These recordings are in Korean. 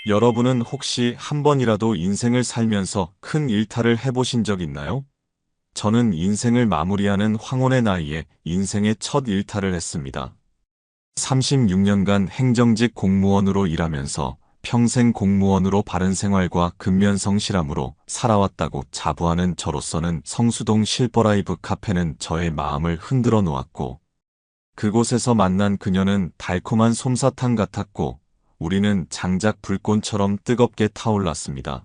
여러분은 혹시 한 번이라도 인생을 살면서 큰 일탈을 해보신 적 있나요? 저는 인생을 마무리하는 황혼의 나이에 인생의 첫 일탈을 했습니다. 36년간 행정직 공무원으로 일하면서 평생 공무원으로 바른 생활과 근면성실함으로 살아왔다고 자부하는 저로서는 성수동 실버라이브 카페는 저의 마음을 흔들어 놓았고, 그곳에서 만난 그녀는 달콤한 솜사탕 같았고, 우리는 장작 불꽃처럼 뜨겁게 타올랐습니다.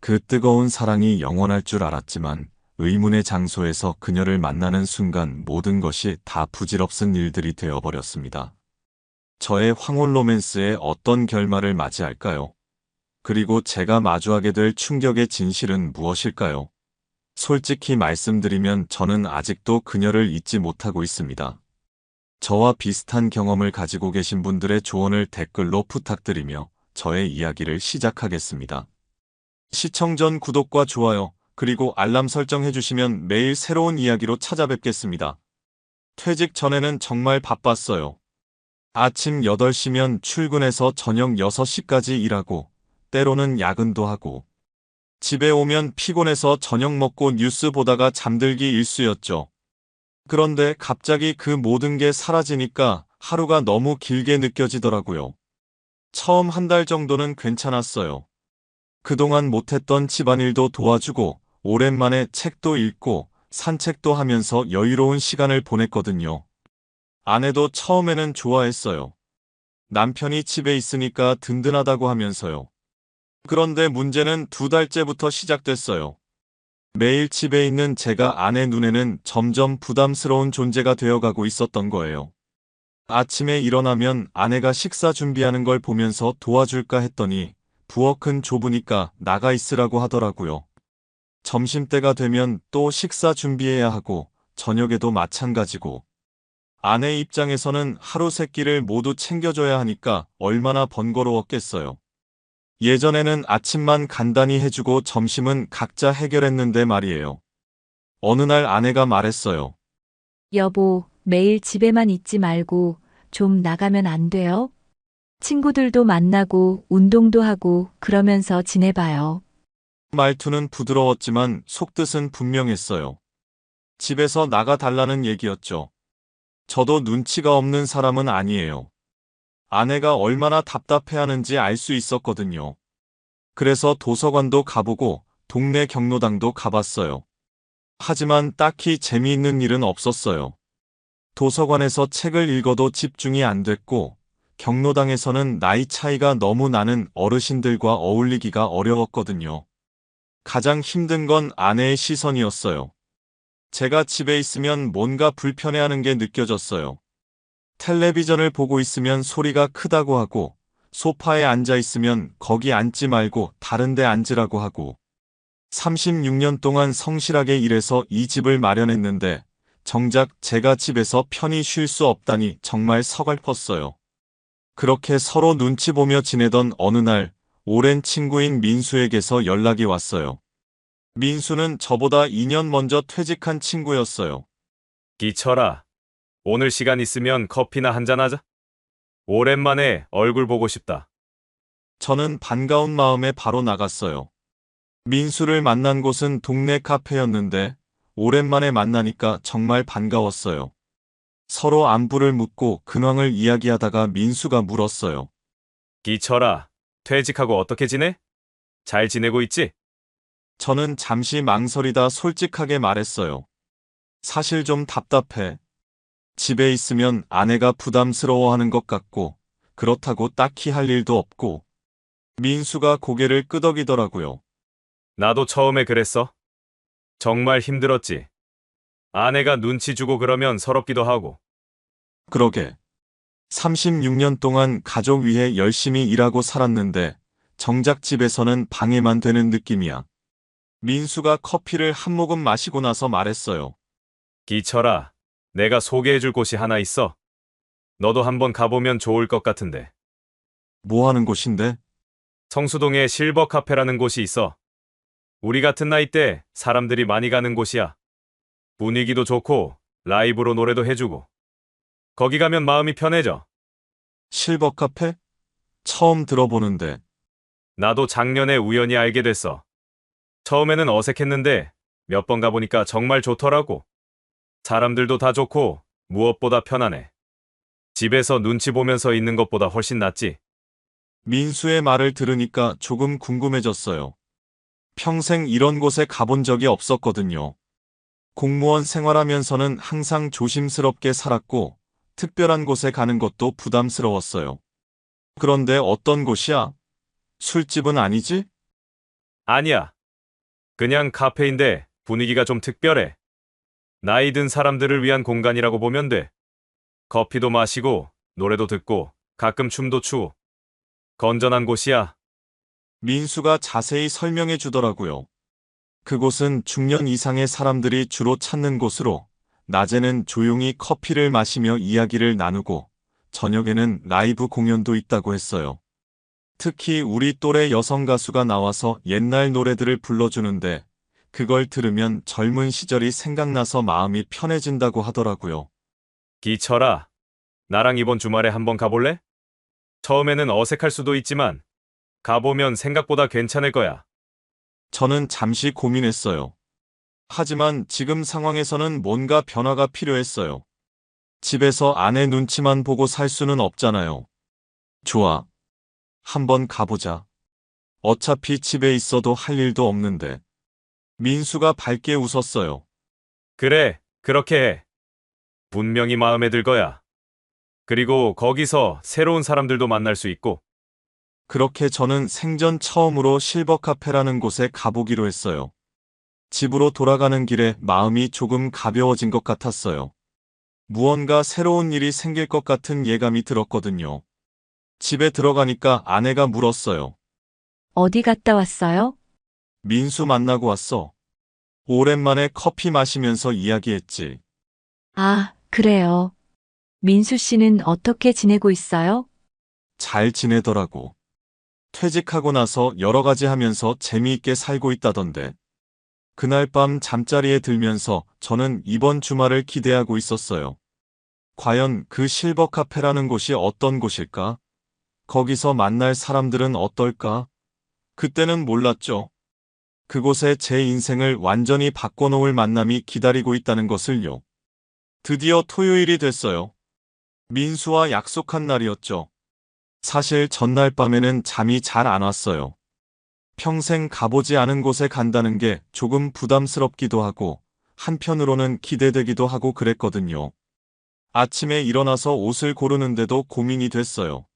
그 뜨거운 사랑이 영원할 줄 알았지만, 의문의 장소에서 그녀를 만나는 순간 모든 것이 다 부질없은 일들이 되어버렸습니다. 저의 황홀 로맨스에 어떤 결말을 맞이할까요? 그리고 제가 마주하게 될 충격의 진실은 무엇일까요? 솔직히 말씀드리면 저는 아직도 그녀를 잊지 못하고 있습니다. 저와 비슷한 경험을 가지고 계신 분들의 조언을 댓글로 부탁드리며 저의 이야기를 시작하겠습니다. 시청 전 구독과 좋아요, 그리고 알람 설정해주시면 매일 새로운 이야기로 찾아뵙겠습니다. 퇴직 전에는 정말 바빴어요. 아침 8시면 출근해서 저녁 6시까지 일하고, 때로는 야근도 하고, 집에 오면 피곤해서 저녁 먹고 뉴스 보다가 잠들기 일쑤였죠. 그런데 갑자기 그 모든 게 사라지니까 하루가 너무 길게 느껴지더라고요. 처음 한 달 정도는 괜찮았어요. 그동안 못했던 집안일도 도와주고, 오랜만에 책도 읽고, 산책도 하면서 여유로운 시간을 보냈거든요. 아내도 처음에는 좋아했어요. 남편이 집에 있으니까 든든하다고 하면서요. 그런데 문제는 2달째부터 시작됐어요. 매일 집에 있는 제가 아내 눈에는 점점 부담스러운 존재가 되어가고 있었던 거예요. 아침에 일어나면 아내가 식사 준비하는 걸 보면서 도와줄까 했더니 부엌은 좁으니까 나가 있으라고 하더라고요. 점심때가 되면 또 식사 준비해야 하고 저녁에도 마찬가지고, 아내 입장에서는 하루 세 끼를 모두 챙겨줘야 하니까 얼마나 번거로웠겠어요. 예전에는 아침만 간단히 해주고 점심은 각자 해결했는데 말이에요. 어느 날 아내가 말했어요. 여보, 매일 집에만 있지 말고 좀 나가면 안 돼요? 친구들도 만나고 운동도 하고 그러면서 지내봐요. 말투는 부드러웠지만 속뜻은 분명했어요. 집에서 나가달라는 얘기였죠. 저도 눈치가 없는 사람은 아니에요. 아내가 얼마나 답답해하는지 알 수 있었거든요. 그래서 도서관도 가보고 동네 경로당도 가봤어요. 하지만 딱히 재미있는 일은 없었어요. 도서관에서 책을 읽어도 집중이 안 됐고, 경로당에서는 나이 차이가 너무 나는 어르신들과 어울리기가 어려웠거든요. 가장 힘든 건 아내의 시선이었어요. 제가 집에 있으면 뭔가 불편해하는 게 느껴졌어요. 텔레비전을 보고 있으면 소리가 크다고 하고, 소파에 앉아 있으면 거기 앉지 말고 다른 데 앉으라고 하고, 36년 동안 성실하게 일해서 이 집을 마련했는데, 정작 제가 집에서 편히 쉴 수 없다니 정말 서글펐어요. 그렇게 서로 눈치 보며 지내던 어느 날, 오랜 친구인 민수에게서 연락이 왔어요. 민수는 저보다 2년 먼저 퇴직한 친구였어요. 기철아, 오늘 시간 있으면 커피나 한잔 하자. 오랜만에 얼굴 보고 싶다. 저는 반가운 마음에 바로 나갔어요. 민수를 만난 곳은 동네 카페였는데, 오랜만에 만나니까 정말 반가웠어요. 서로 안부를 묻고 근황을 이야기하다가 민수가 물었어요. 기철아, 퇴직하고 어떻게 지내? 잘 지내고 있지? 저는 잠시 망설이다 솔직하게 말했어요. 사실 좀 답답해. 집에 있으면 아내가 부담스러워하는 것 같고, 그렇다고 딱히 할 일도 없고. 민수가 고개를 끄덕이더라고요. 나도 처음에 그랬어. 정말 힘들었지. 아내가 눈치 주고 그러면 서럽기도 하고. 그러게. 36년 동안 가족 위해 열심히 일하고 살았는데, 정작 집에서는 방해만 되는 느낌이야. 민수가 커피를 한 모금 마시고 나서 말했어요. 기철아, 내가 소개해줄 곳이 하나 있어. 너도 한번 가보면 좋을 것 같은데. 뭐 하는 곳인데? 성수동에 실버 카페라는 곳이 있어. 우리 같은 나이대 사람들이 많이 가는 곳이야. 분위기도 좋고 라이브로 노래도 해주고. 거기 가면 마음이 편해져. 실버 카페? 처음 들어보는데. 나도 작년에 우연히 알게 됐어. 처음에는 어색했는데 몇 번 가보니까 정말 좋더라고. 사람들도 다 좋고 무엇보다 편안해. 집에서 눈치 보면서 있는 것보다 훨씬 낫지. 민수의 말을 들으니까 조금 궁금해졌어요. 평생 이런 곳에 가본 적이 없었거든요. 공무원 생활하면서는 항상 조심스럽게 살았고, 특별한 곳에 가는 것도 부담스러웠어요. 그런데 어떤 곳이야? 술집은 아니지? 아니야. 그냥 카페인데 분위기가 좀 특별해. 나이 든 사람들을 위한 공간이라고 보면 돼. 커피도 마시고 노래도 듣고 가끔 춤도 추고. 건전한 곳이야. 민수가 자세히 설명해 주더라고요. 그곳은 중년 이상의 사람들이 주로 찾는 곳으로, 낮에는 조용히 커피를 마시며 이야기를 나누고, 저녁에는 라이브 공연도 있다고 했어요. 특히 우리 또래 여성 가수가 나와서 옛날 노래들을 불러주는데, 그걸 들으면 젊은 시절이 생각나서 마음이 편해진다고 하더라고요. 기철아, 나랑 이번 주말에 한번 가볼래? 처음에는 어색할 수도 있지만 가보면 생각보다 괜찮을 거야. 저는 잠시 고민했어요. 하지만 지금 상황에서는 뭔가 변화가 필요했어요. 집에서 아내 눈치만 보고 살 수는 없잖아요. 좋아. 한번 가보자. 어차피 집에 있어도 할 일도 없는데. 민수가 밝게 웃었어요. 그래, 그렇게 해. 분명히 마음에 들 거야. 그리고 거기서 새로운 사람들도 만날 수 있고. 그렇게 저는 생전 처음으로 실버 카페라는 곳에 가보기로 했어요. 집으로 돌아가는 길에 마음이 조금 가벼워진 것 같았어요. 무언가 새로운 일이 생길 것 같은 예감이 들었거든요. 집에 들어가니까 아내가 물었어요. 어디 갔다 왔어요? 민수 만나고 왔어. 오랜만에 커피 마시면서 이야기했지. 아, 그래요. 민수 씨는 어떻게 지내고 있어요? 잘 지내더라고. 퇴직하고 나서 여러 가지 하면서 재미있게 살고 있다던데. 그날 밤 잠자리에 들면서 저는 이번 주말을 기대하고 있었어요. 과연 그 실버 카페라는 곳이 어떤 곳일까? 거기서 만날 사람들은 어떨까? 그때는 몰랐죠. 그곳에 제 인생을 완전히 바꿔놓을 만남이 기다리고 있다는 것을요. 드디어 토요일이 됐어요. 민수와 약속한 날이었죠. 사실 전날 밤에는 잠이 잘 안 왔어요. 평생 가보지 않은 곳에 간다는 게 조금 부담스럽기도 하고, 한편으로는 기대되기도 하고 그랬거든요. 아침에 일어나서 옷을 고르는데도 고민이 됐어요.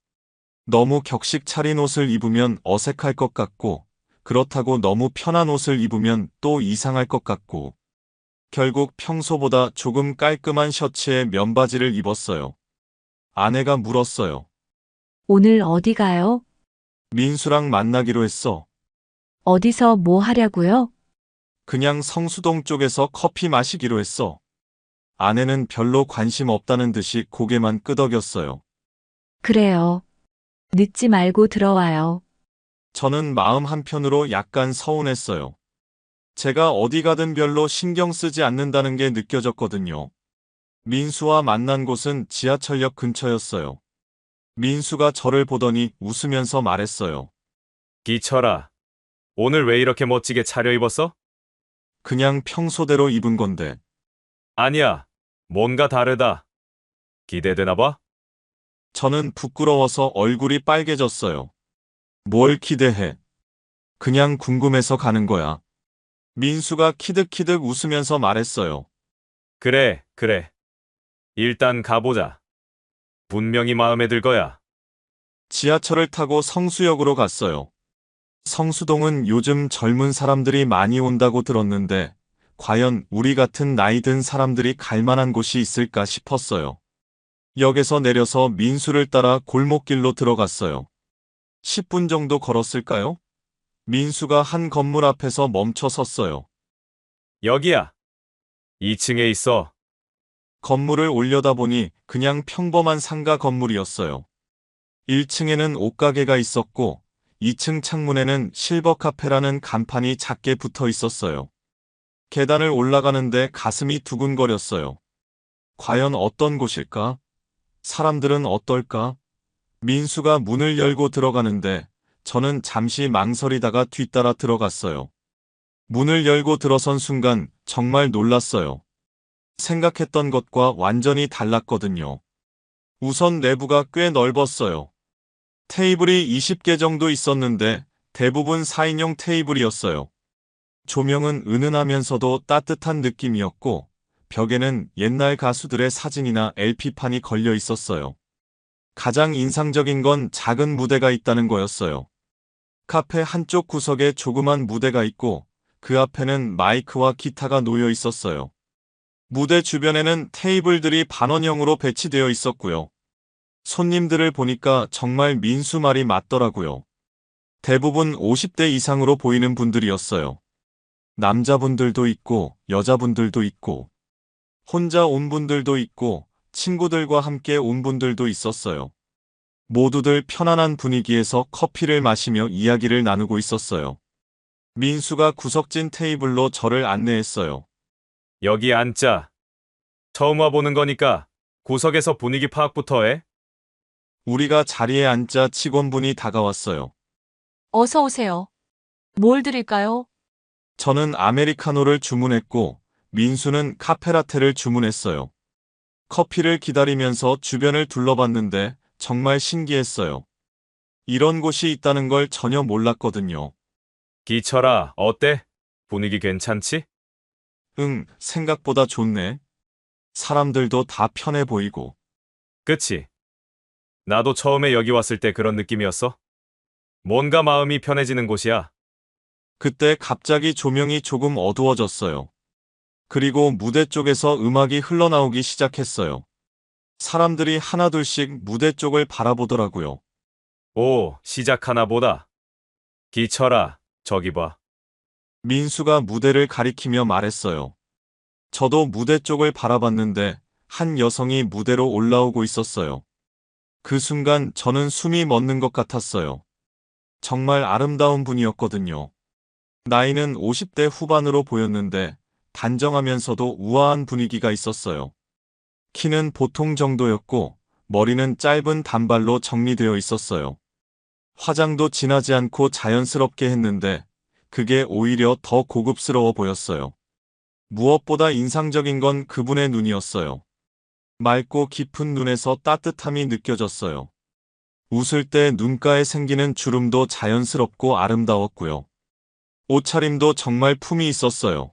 너무 격식 차린 옷을 입으면 어색할 것 같고, 그렇다고 너무 편한 옷을 입으면 또 이상할 것 같고, 결국 평소보다 조금 깔끔한 셔츠에 면바지를 입었어요. 아내가 물었어요. 오늘 어디 가요? 민수랑 만나기로 했어. 어디서 뭐 하려고요? 그냥 성수동 쪽에서 커피 마시기로 했어. 아내는 별로 관심 없다는 듯이 고개만 끄덕였어요. 그래요. 늦지 말고 들어와요. 저는 마음 한편으로 약간 서운했어요. 제가 어디 가든 별로 신경 쓰지 않는다는 게 느껴졌거든요. 민수와 만난 곳은 지하철역 근처였어요. 민수가 저를 보더니 웃으면서 말했어요. 기철아, 오늘 왜 이렇게 멋지게 차려입었어? 그냥 평소대로 입은 건데. 아니야, 뭔가 다르다. 기대되나 봐? 저는 부끄러워서 얼굴이 빨개졌어요. 뭘 기대해? 그냥 궁금해서 가는 거야. 민수가 키득키득 웃으면서 말했어요. 그래, 그래. 일단 가보자. 분명히 마음에 들 거야. 지하철을 타고 성수역으로 갔어요. 성수동은 요즘 젊은 사람들이 많이 온다고 들었는데, 과연 우리 같은 나이 든 사람들이 갈 만한 곳이 있을까 싶었어요. 역에서 내려서 민수를 따라 골목길로 들어갔어요. 10분 정도 걸었을까요? 민수가 한 건물 앞에서 멈춰 섰어요. 여기야. 2층에 있어. 건물을 올려다보니 그냥 평범한 상가 건물이었어요. 1층에는 옷가게가 있었고 2층 창문에는 실버 카페라는 간판이 작게 붙어 있었어요. 계단을 올라가는데 가슴이 두근거렸어요. 과연 어떤 곳일까? 사람들은 어떨까? 민수가 문을 열고 들어가는데 저는 잠시 망설이다가 뒤따라 들어갔어요. 문을 열고 들어선 순간 정말 놀랐어요. 생각했던 것과 완전히 달랐거든요. 우선 내부가 꽤 넓었어요. 테이블이 20개 정도 있었는데 대부분 4인용 테이블이었어요. 조명은 은은하면서도 따뜻한 느낌이었고, 벽에는 옛날 가수들의 사진이나 LP판이 걸려 있었어요. 가장 인상적인 건 작은 무대가 있다는 거였어요. 카페 한쪽 구석에 조그만 무대가 있고, 그 앞에는 마이크와 기타가 놓여 있었어요. 무대 주변에는 테이블들이 반원형으로 배치되어 있었고요. 손님들을 보니까 정말 민수 말이 맞더라고요. 대부분 50대 이상으로 보이는 분들이었어요. 남자분들도 있고 여자분들도 있고 혼자 온 분들도 있고 친구들과 함께 온 분들도 있었어요. 모두들 편안한 분위기에서 커피를 마시며 이야기를 나누고 있었어요. 민수가 구석진 테이블로 저를 안내했어요. 여기 앉자. 처음 와보는 거니까 구석에서 분위기 파악부터 해. 우리가 자리에 앉자 직원분이 다가왔어요. 어서 오세요. 뭘 드릴까요? 저는 아메리카노를 주문했고 민수는 카페라테를 주문했어요. 커피를 기다리면서 주변을 둘러봤는데 정말 신기했어요. 이런 곳이 있다는 걸 전혀 몰랐거든요. 기철아, 어때? 분위기 괜찮지? 응, 생각보다 좋네. 사람들도 다 편해 보이고. 그치? 나도 처음에 여기 왔을 때 그런 느낌이었어. 뭔가 마음이 편해지는 곳이야. 그때 갑자기 조명이 조금 어두워졌어요. 그리고 무대 쪽에서 음악이 흘러나오기 시작했어요. 사람들이 하나둘씩 무대 쪽을 바라보더라고요. 오, 시작하나 보다. 기철아, 저기 봐. 민수가 무대를 가리키며 말했어요. 저도 무대 쪽을 바라봤는데 한 여성이 무대로 올라오고 있었어요. 그 순간 저는 숨이 멎는 것 같았어요. 정말 아름다운 분이었거든요. 나이는 50대 후반으로 보였는데 단정하면서도 우아한 분위기가 있었어요. 키는 보통 정도였고 머리는 짧은 단발로 정리되어 있었어요. 화장도 진하지 않고 자연스럽게 했는데 그게 오히려 더 고급스러워 보였어요. 무엇보다 인상적인 건 그분의 눈이었어요. 맑고 깊은 눈에서 따뜻함이 느껴졌어요. 웃을 때 눈가에 생기는 주름도 자연스럽고 아름다웠고요. 옷차림도 정말 품이 있었어요.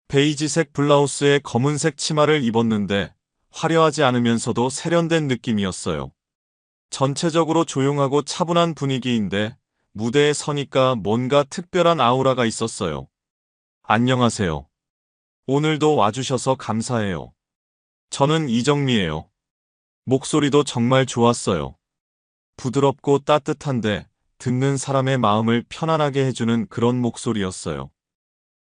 베이지색 블라우스에 검은색 치마를 입었는데 화려하지 않으면서도 세련된 느낌이었어요. 전체적으로 조용하고 차분한 분위기인데 무대에 서니까 뭔가 특별한 아우라가 있었어요. 안녕하세요. 오늘도 와주셔서 감사해요. 저는 이정미예요. 목소리도 정말 좋았어요. 부드럽고 따뜻한데 듣는 사람의 마음을 편안하게 해주는 그런 목소리였어요.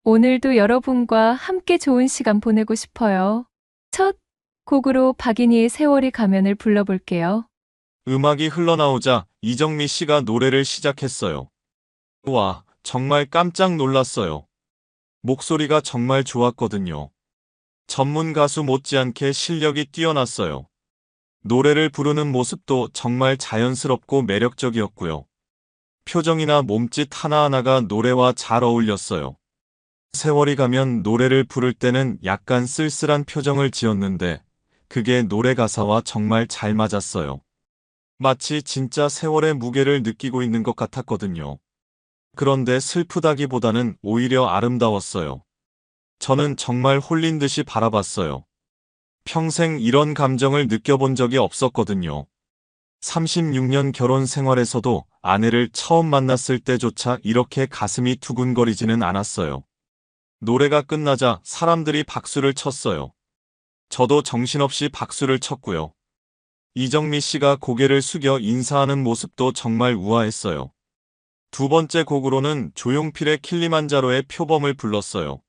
오늘도 여러분과 함께 좋은 시간 보내고 싶어요. 첫 곡으로 박인희의 세월이 가면을 불러볼게요. 음악이 흘러나오자 이정미 씨가 노래를 시작했어요. 와, 정말 깜짝 놀랐어요. 목소리가 정말 좋았거든요. 전문 가수 못지않게 실력이 뛰어났어요. 노래를 부르는 모습도 정말 자연스럽고 매력적이었고요. 표정이나 몸짓 하나하나가 노래와 잘 어울렸어요. 세월이 가면 노래를 부를 때는 약간 쓸쓸한 표정을 지었는데 그게 노래 가사와 정말 잘 맞았어요. 마치 진짜 세월의 무게를 느끼고 있는 것 같았거든요. 그런데 슬프다기보다는 오히려 아름다웠어요. 저는 정말 홀린 듯이 바라봤어요. 평생 이런 감정을 느껴본 적이 없었거든요. 36년 결혼 생활에서도 아내를 처음 만났을 때조차 이렇게 가슴이 두근거리지는 않았어요. 노래가 끝나자 사람들이 박수를 쳤어요. 저도 정신없이 박수를 쳤고요. 이정미 씨가 고개를 숙여 인사하는 모습도 정말 우아했어요. 두 번째 곡으로는 조용필의 킬리만자로의 표범을 불렀어요.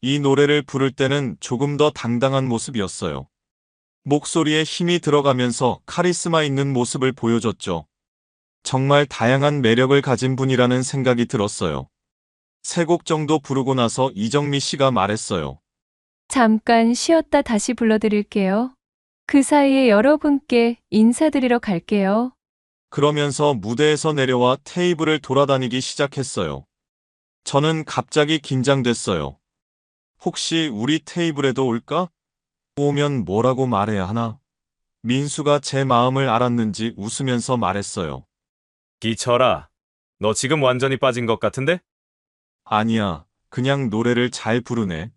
이 노래를 부를 때는 조금 더 당당한 모습이었어요. 목소리에 힘이 들어가면서 카리스마 있는 모습을 보여줬죠. 정말 다양한 매력을 가진 분이라는 생각이 들었어요. 세 곡 정도 부르고 나서 이정미 씨가 말했어요. 잠깐 쉬었다 다시 불러드릴게요. 그 사이에 여러분께 인사드리러 갈게요. 그러면서 무대에서 내려와 테이블을 돌아다니기 시작했어요. 저는 갑자기 긴장됐어요. 혹시 우리 테이블에도 올까? 오면 뭐라고 말해야 하나? 민수가 제 마음을 알았는지 웃으면서 말했어요. 기철아, 너 지금 완전히 빠진 것 같은데? 아니야, 그냥 노래를 잘 부르네.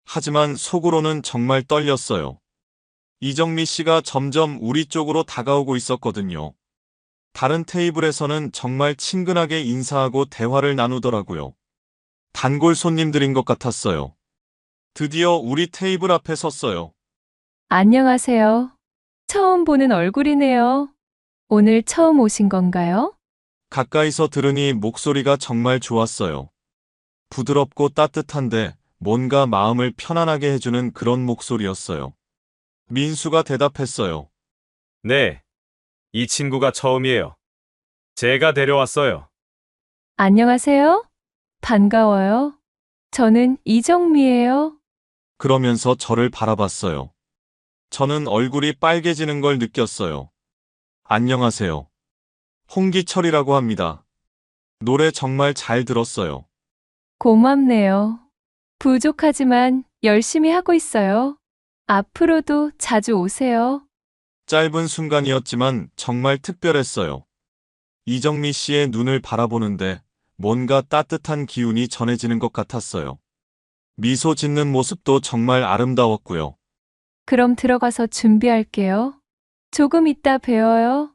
하지만 속으로는 정말 떨렸어요. 이정미 씨가 점점 우리 쪽으로 다가오고 있었거든요. 다른 테이블에서는 정말 친근하게 인사하고 대화를 나누더라고요. 단골 손님들인 것 같았어요. 드디어 우리 테이블 앞에 섰어요. 안녕하세요. 처음 보는 얼굴이네요. 오늘 처음 오신 건가요? 가까이서 들으니 목소리가 정말 좋았어요. 부드럽고 따뜻한데 뭔가 마음을 편안하게 해주는 그런 목소리였어요. 민수가 대답했어요. 네. 이 친구가 처음이에요. 제가 데려왔어요. 안녕하세요. 반가워요. 저는 이정미예요. 그러면서 저를 바라봤어요. 저는 얼굴이 빨개지는 걸 느꼈어요. 안녕하세요. 홍기철이라고 합니다. 노래 정말 잘 들었어요. 고맙네요. 부족하지만 열심히 하고 있어요. 앞으로도 자주 오세요. 짧은 순간이었지만 정말 특별했어요. 이정미 씨의 눈을 바라보는데 뭔가 따뜻한 기운이 전해지는 것 같았어요. 미소 짓는 모습도 정말 아름다웠고요. 그럼 들어가서 준비할게요. 조금 이따 봬요.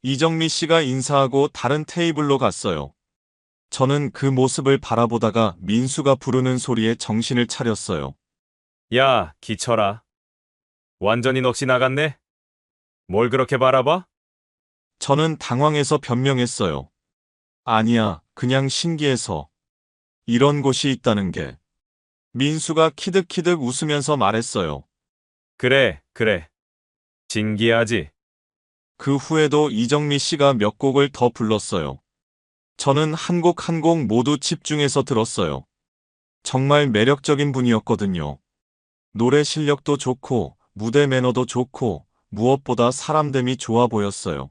이정미 씨가 인사하고 다른 테이블로 갔어요. 저는 그 모습을 바라보다가 민수가 부르는 소리에 정신을 차렸어요. 야, 기철아. 완전히 넋이 나갔네? 뭘 그렇게 바라봐? 저는 당황해서 변명했어요. 아니야, 그냥 신기해서. 이런 곳이 있다는 게. 민수가 키득키득 웃으면서 말했어요. 그래, 그래. 신기하지? 그 후에도 이정미 씨가 몇 곡을 더 불렀어요. 저는 한 곡 한 곡 모두 집중해서 들었어요. 정말 매력적인 분이었거든요. 노래 실력도 좋고, 무대 매너도 좋고, 무엇보다 사람됨이 좋아 보였어요.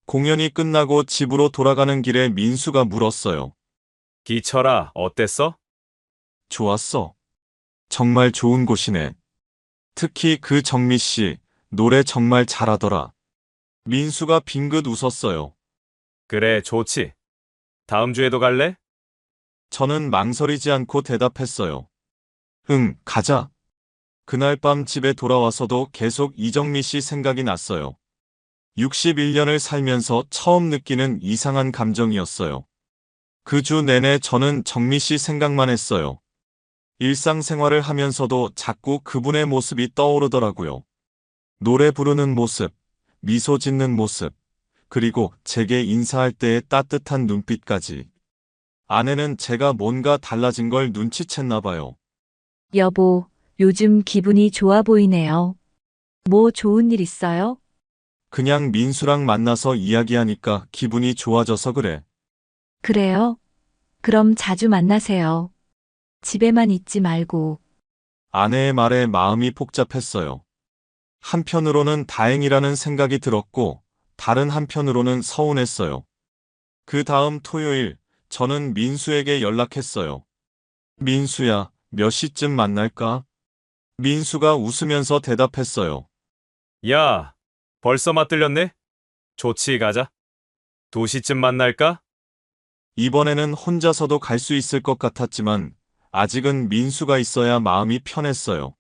공연이 끝나고 집으로 돌아가는 길에 민수가 물었어요. 기철아, 어땠어? 좋았어. 정말 좋은 곳이네. 특히 그 정미 씨, 노래 정말 잘하더라. 민수가 빙긋 웃었어요. 그래, 좋지. 다음 주에도 갈래? 저는 망설이지 않고 대답했어요. 응, 가자. 그날 밤 집에 돌아와서도 계속 이정미 씨 생각이 났어요. 61년을 살면서 처음 느끼는 이상한 감정이었어요. 그 주 내내 저는 정미 씨 생각만 했어요. 일상생활을 하면서도 자꾸 그분의 모습이 떠오르더라고요. 노래 부르는 모습, 미소 짓는 모습, 그리고 제게 인사할 때의 따뜻한 눈빛까지. 아내는 제가 뭔가 달라진 걸 눈치챘나 봐요. 여보, 요즘 기분이 좋아 보이네요. 뭐 좋은 일 있어요? 그냥 민수랑 만나서 이야기하니까 기분이 좋아져서 그래. 그래요? 그럼 자주 만나세요. 집에만 있지 말고. 아내의 말에 마음이 복잡했어요. 한편으로는 다행이라는 생각이 들었고, 다른 한편으로는 서운했어요. 그 다음 토요일, 저는 민수에게 연락했어요. 민수야, 몇 시쯤 만날까? 민수가 웃으면서 대답했어요. 야, 벌써 맞들렸네? 좋지, 가자. 2시쯤 만날까? 이번에는 혼자서도 갈 수 있을 것 같았지만, 아직은 민수가 있어야 마음이 편했어요.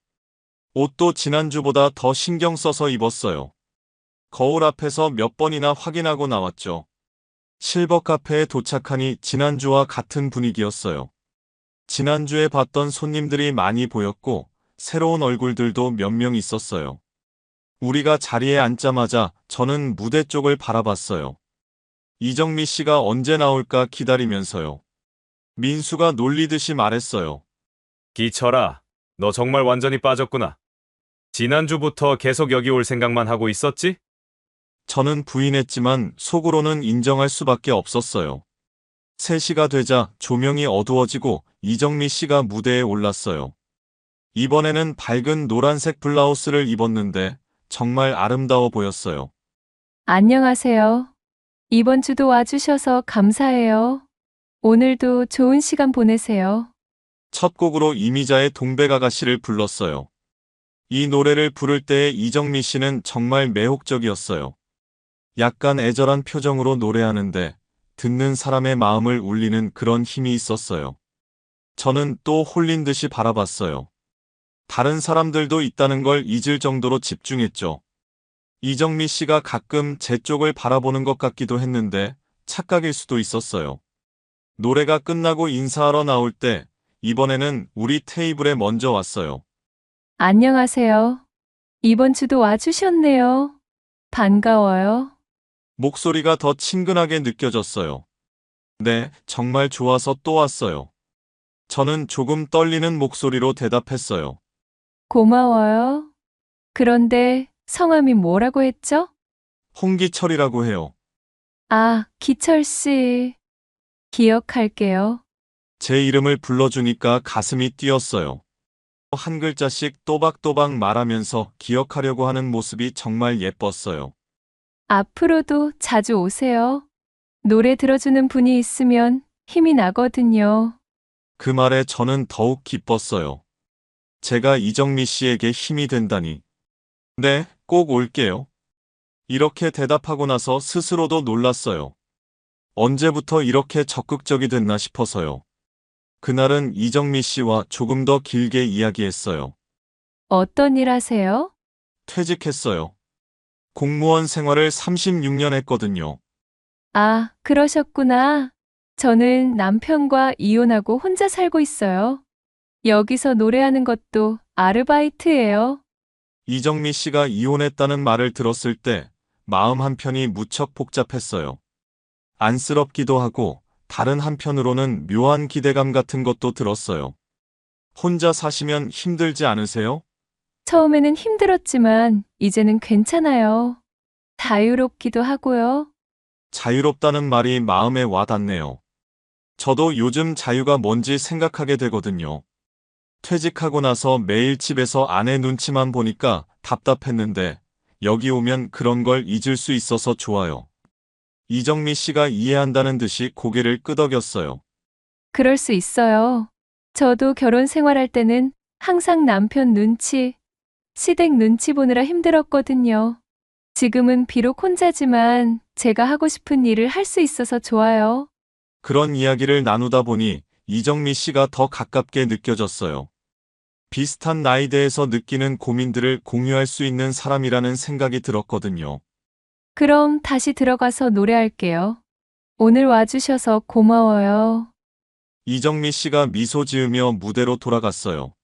옷도 지난주보다 더 신경 써서 입었어요. 거울 앞에서 몇 번이나 확인하고 나왔죠. 실버 카페에 도착하니 지난주와 같은 분위기였어요. 지난주에 봤던 손님들이 많이 보였고, 새로운 얼굴들도 몇 명 있었어요. 우리가 자리에 앉자마자 저는 무대 쪽을 바라봤어요. 이정미 씨가 언제 나올까 기다리면서요. 민수가 놀리듯이 말했어요. 기철아, 너 정말 완전히 빠졌구나. 지난주부터 계속 여기 올 생각만 하고 있었지? 저는 부인했지만 속으로는 인정할 수밖에 없었어요. 3시가 되자 조명이 어두워지고 이정미 씨가 무대에 올랐어요. 이번에는 밝은 노란색 블라우스를 입었는데 정말 아름다워 보였어요. 안녕하세요. 이번 주도 와주셔서 감사해요. 오늘도 좋은 시간 보내세요. 첫 곡으로 이미자의 동백아가씨를 불렀어요. 이 노래를 부를 때의 이정미 씨는 정말 매혹적이었어요. 약간 애절한 표정으로 노래하는데 듣는 사람의 마음을 울리는 그런 힘이 있었어요. 저는 또 홀린 듯이 바라봤어요. 다른 사람들도 있다는 걸 잊을 정도로 집중했죠. 이정미 씨가 가끔 제 쪽을 바라보는 것 같기도 했는데 착각일 수도 있었어요. 노래가 끝나고 인사하러 나올 때 이번에는 우리 테이블에 먼저 왔어요. 안녕하세요. 이번 주도 와주셨네요. 반가워요. 목소리가 더 친근하게 느껴졌어요. 네, 정말 좋아서 또 왔어요. 저는 조금 떨리는 목소리로 대답했어요. 고마워요. 그런데 성함이 뭐라고 했죠? 홍기철이라고 해요. 아, 기철 씨. 기억할게요. 제 이름을 불러주니까 가슴이 뛰었어요. 한 글자씩 또박또박 말하면서 기억하려고 하는 모습이 정말 예뻤어요. 앞으로도 자주 오세요. 노래 들어주는 분이 있으면 힘이 나거든요. 그 말에 저는 더욱 기뻤어요. 제가 이정미 씨에게 힘이 된다니. 네, 꼭 올게요. 이렇게 대답하고 나서 스스로도 놀랐어요. 언제부터 이렇게 적극적이 됐나 싶어서요. 그날은 이정미 씨와 조금 더 길게 이야기했어요. 어떤 일 하세요? 퇴직했어요. 공무원 생활을 36년 했거든요. 아, 그러셨구나. 저는 남편과 이혼하고 혼자 살고 있어요. 여기서 노래하는 것도 아르바이트예요. 이정미 씨가 이혼했다는 말을 들었을 때 마음 한편이 무척 복잡했어요. 안쓰럽기도 하고 다른 한편으로는 묘한 기대감 같은 것도 들었어요. 혼자 사시면 힘들지 않으세요? 처음에는 힘들었지만 이제는 괜찮아요. 자유롭기도 하고요. 자유롭다는 말이 마음에 와닿네요. 저도 요즘 자유가 뭔지 생각하게 되거든요. 퇴직하고 나서 매일 집에서 아내 눈치만 보니까 답답했는데 여기 오면 그런 걸 잊을 수 있어서 좋아요. 이정미 씨가 이해한다는 듯이 고개를 끄덕였어요. 그럴 수 있어요. 저도 결혼 생활할 때는 항상 남편 눈치, 시댁 눈치 보느라 힘들었거든요. 지금은 비록 혼자지만 제가 하고 싶은 일을 할 수 있어서 좋아요. 그런 이야기를 나누다 보니 이정미 씨가 더 가깝게 느껴졌어요. 비슷한 나이대에서 느끼는 고민들을 공유할 수 있는 사람이라는 생각이 들었거든요. 그럼 다시 들어가서 노래할게요. 오늘 와주셔서 고마워요. 이정미 씨가 미소 지으며 무대로 돌아갔어요.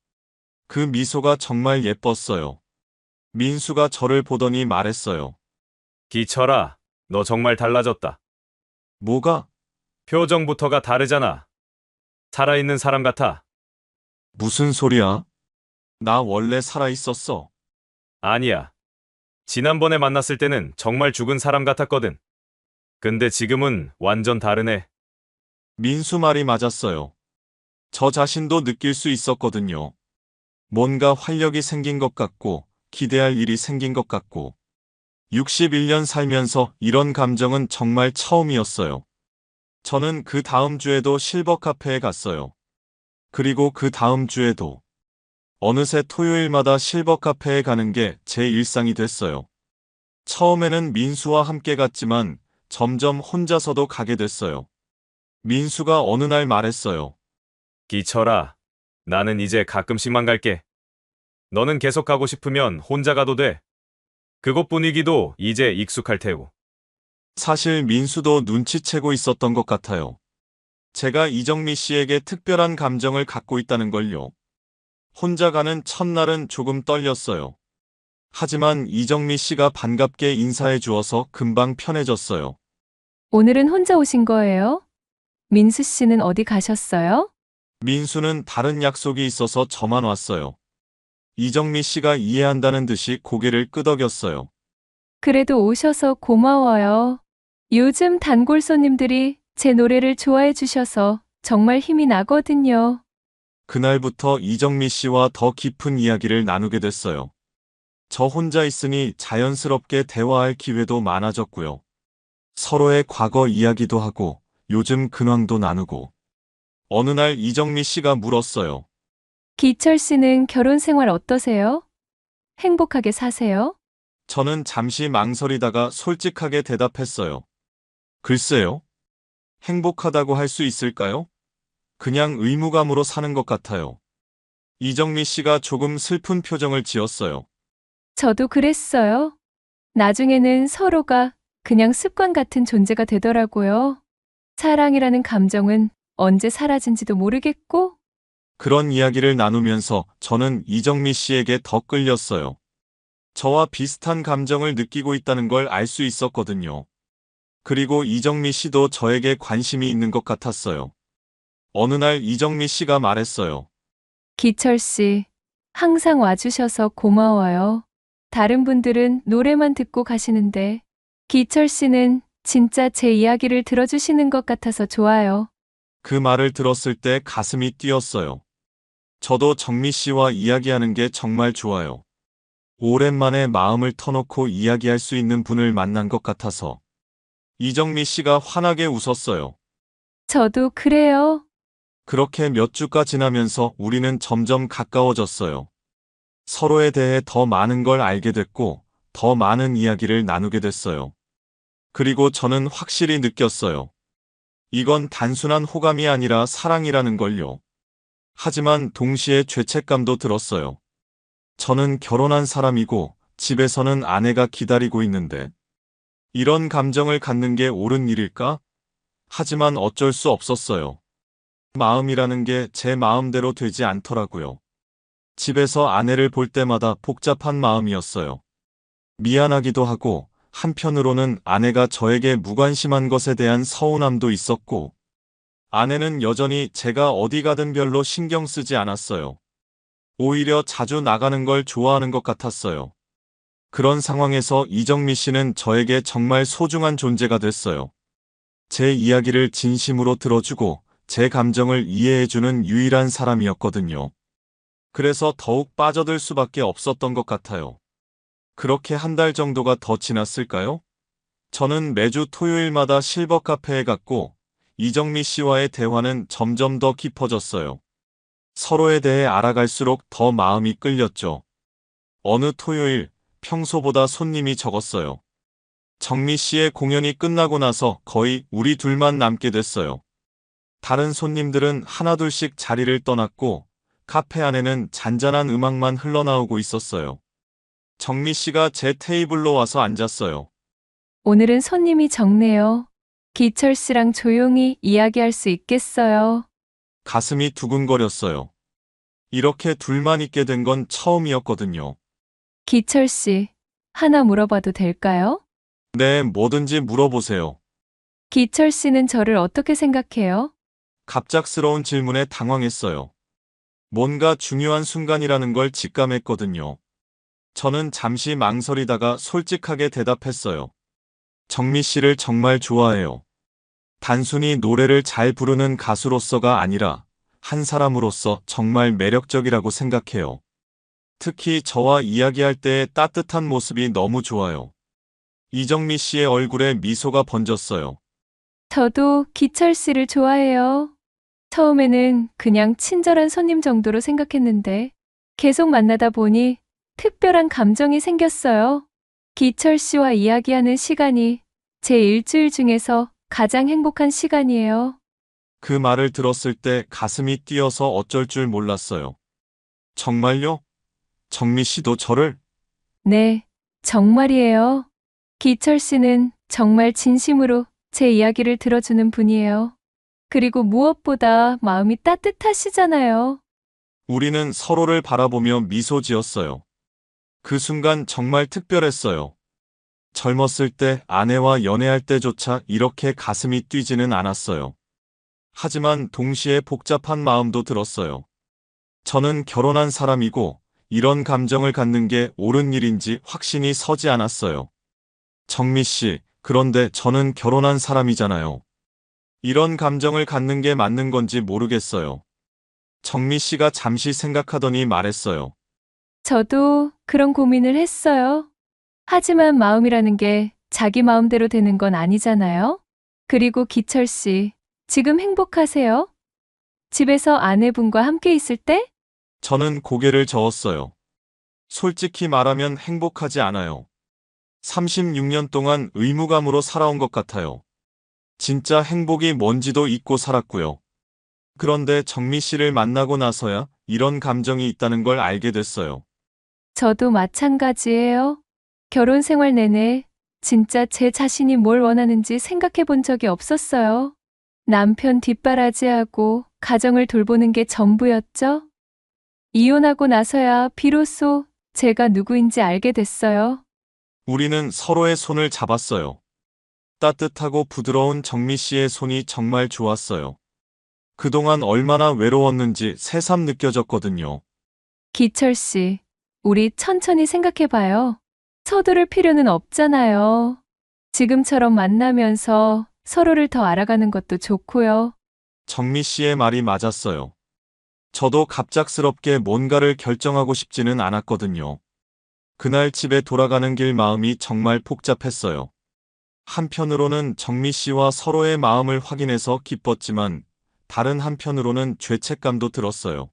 그 미소가 정말 예뻤어요. 민수가 저를 보더니 말했어요. 기철아, 너 정말 달라졌다. 뭐가? 표정부터가 다르잖아. 살아있는 사람 같아. 무슨 소리야? 나 원래 살아있었어. 아니야. 지난번에 만났을 때는 정말 죽은 사람 같았거든. 근데 지금은 완전 다르네. 민수 말이 맞았어요. 저 자신도 느낄 수 있었거든요. 뭔가 활력이 생긴 것 같고, 기대할 일이 생긴 것 같고. 61년 살면서 이런 감정은 정말 처음이었어요. 저는 그 다음 주에도 실버 카페에 갔어요. 그리고 그 다음 주에도. 어느새 토요일마다 실버 카페에 가는 게 제 일상이 됐어요. 처음에는 민수와 함께 갔지만 점점 혼자서도 가게 됐어요. 민수가 어느 날 말했어요. 기철아, 나는 이제 가끔씩만 갈게. 너는 계속 가고 싶으면 혼자 가도 돼. 그곳 분위기도 이제 익숙할 테고. 사실 민수도 눈치채고 있었던 것 같아요. 제가 이정미 씨에게 특별한 감정을 갖고 있다는 걸요. 혼자 가는 첫날은 조금 떨렸어요. 하지만 이정미 씨가 반갑게 인사해 주어서 금방 편해졌어요. 오늘은 혼자 오신 거예요? 민수 씨는 어디 가셨어요? 민수는 다른 약속이 있어서 저만 왔어요. 이정미 씨가 이해한다는 듯이 고개를 끄덕였어요. 그래도 오셔서 고마워요. 요즘 단골 손님들이 제 노래를 좋아해 주셔서 정말 힘이 나거든요. 그날부터 이정미 씨와 더 깊은 이야기를 나누게 됐어요. 저 혼자 있으니 자연스럽게 대화할 기회도 많아졌고요. 서로의 과거 이야기도 하고 요즘 근황도 나누고. 어느 날 이정미 씨가 물었어요. 기철 씨는 결혼 생활 어떠세요? 행복하게 사세요? 저는 잠시 망설이다가 솔직하게 대답했어요. 글쎄요. 행복하다고 할 수 있을까요? 그냥 의무감으로 사는 것 같아요. 이정미 씨가 조금 슬픈 표정을 지었어요. 저도 그랬어요. 나중에는 서로가 그냥 습관 같은 존재가 되더라고요. 사랑이라는 감정은 언제 사라진지도 모르겠고, 그런 이야기를 나누면서 저는 이정미 씨에게 더 끌렸어요. 저와 비슷한 감정을 느끼고 있다는 걸 알 수 있었거든요. 그리고 이정미 씨도 저에게 관심이 있는 것 같았어요. 어느 날 이정미 씨가 말했어요. 기철 씨, 항상 와주셔서 고마워요. 다른 분들은 노래만 듣고 가시는데, 기철 씨는 진짜 제 이야기를 들어주시는 것 같아서 좋아요. 그 말을 들었을 때 가슴이 뛰었어요. 저도 정미 씨와 이야기하는 게 정말 좋아요. 오랜만에 마음을 터놓고 이야기할 수 있는 분을 만난 것 같아서. 이정미 씨가 환하게 웃었어요. 저도 그래요. 그렇게 몇 주가 지나면서 우리는 점점 가까워졌어요. 서로에 대해 더 많은 걸 알게 됐고, 더 많은 이야기를 나누게 됐어요. 그리고 저는 확실히 느꼈어요. 이건 단순한 호감이 아니라 사랑이라는 걸요. 하지만 동시에 죄책감도 들었어요. 저는 결혼한 사람이고 집에서는 아내가 기다리고 있는데 이런 감정을 갖는 게 옳은 일일까? 하지만 어쩔 수 없었어요. 마음이라는 게 제 마음대로 되지 않더라고요. 집에서 아내를 볼 때마다 복잡한 마음이었어요. 미안하기도 하고 한편으로는 아내가 저에게 무관심한 것에 대한 서운함도 있었고 아내는 여전히 제가 어디 가든 별로 신경 쓰지 않았어요. 오히려 자주 나가는 걸 좋아하는 것 같았어요. 그런 상황에서 이정미 씨는 저에게 정말 소중한 존재가 됐어요. 제 이야기를 진심으로 들어주고 제 감정을 이해해주는 유일한 사람이었거든요. 그래서 더욱 빠져들 수밖에 없었던 것 같아요. 그렇게 한 달 정도가 더 지났을까요? 저는 매주 토요일마다 실버 카페에 갔고 이정미 씨와의 대화는 점점 더 깊어졌어요. 서로에 대해 알아갈수록 더 마음이 끌렸죠. 어느 토요일 평소보다 손님이 적었어요. 정미 씨의 공연이 끝나고 나서 거의 우리 둘만 남게 됐어요. 다른 손님들은 하나둘씩 자리를 떠났고 카페 안에는 잔잔한 음악만 흘러나오고 있었어요. 정미 씨가 제 테이블로 와서 앉았어요. 오늘은 손님이 적네요. 기철 씨랑 조용히 이야기할 수 있겠어요. 가슴이 두근거렸어요. 이렇게 둘만 있게 된 건 처음이었거든요. 기철 씨, 하나 물어봐도 될까요? 네, 뭐든지 물어보세요. 기철 씨는 저를 어떻게 생각해요? 갑작스러운 질문에 당황했어요. 뭔가 중요한 순간이라는 걸 직감했거든요. 저는 잠시 망설이다가 솔직하게 대답했어요. 정미 씨를 정말 좋아해요. 단순히 노래를 잘 부르는 가수로서가 아니라 한 사람으로서 정말 매력적이라고 생각해요. 특히 저와 이야기할 때의 따뜻한 모습이 너무 좋아요. 이정미 씨의 얼굴에 미소가 번졌어요. 저도 기철 씨를 좋아해요. 처음에는 그냥 친절한 손님 정도로 생각했는데 계속 만나다 보니 특별한 감정이 생겼어요. 기철 씨와 이야기하는 시간이 제 일주일 중에서 가장 행복한 시간이에요. 그 말을 들었을 때 가슴이 뛰어서 어쩔 줄 몰랐어요. 정말요? 정미 씨도 저를? 네, 정말이에요. 기철 씨는 정말 진심으로 제 이야기를 들어주는 분이에요. 그리고 무엇보다 마음이 따뜻하시잖아요. 우리는 서로를 바라보며 미소 지었어요. 그 순간 정말 특별했어요. 젊었을 때 아내와 연애할 때조차 이렇게 가슴이 뛰지는 않았어요. 하지만 동시에 복잡한 마음도 들었어요. 저는 결혼한 사람이고 이런 감정을 갖는 게 옳은 일인지 확신이 서지 않았어요. 정미 씨, 그런데 저는 결혼한 사람이잖아요. 이런 감정을 갖는 게 맞는 건지 모르겠어요. 정미 씨가 잠시 생각하더니 말했어요. 저도 그런 고민을 했어요. 하지만 마음이라는 게 자기 마음대로 되는 건 아니잖아요? 그리고 기철 씨, 지금 행복하세요? 집에서 아내분과 함께 있을 때? 저는 고개를 저었어요. 솔직히 말하면 행복하지 않아요. 36년 동안 의무감으로 살아온 것 같아요. 진짜 행복이 뭔지도 잊고 살았고요. 그런데 정미 씨를 만나고 나서야 이런 감정이 있다는 걸 알게 됐어요. 저도 마찬가지예요. 결혼 생활 내내 진짜 제 자신이 뭘 원하는지 생각해 본 적이 없었어요. 남편 뒷바라지하고 가정을 돌보는 게 전부였죠. 이혼하고 나서야 비로소 제가 누구인지 알게 됐어요. 우리는 서로의 손을 잡았어요. 따뜻하고 부드러운 정미 씨의 손이 정말 좋았어요. 그동안 얼마나 외로웠는지 새삼 느껴졌거든요. 기철 씨, 우리 천천히 생각해 봐요. 서두를 필요는 없잖아요. 지금처럼 만나면서 서로를 더 알아가는 것도 좋고요. 정미 씨의 말이 맞았어요. 저도 갑작스럽게 뭔가를 결정하고 싶지는 않았거든요. 그날 집에 돌아가는 길 마음이 정말 복잡했어요. 한편으로는 정미 씨와 서로의 마음을 확인해서 기뻤지만 다른 한편으로는 죄책감도 들었어요.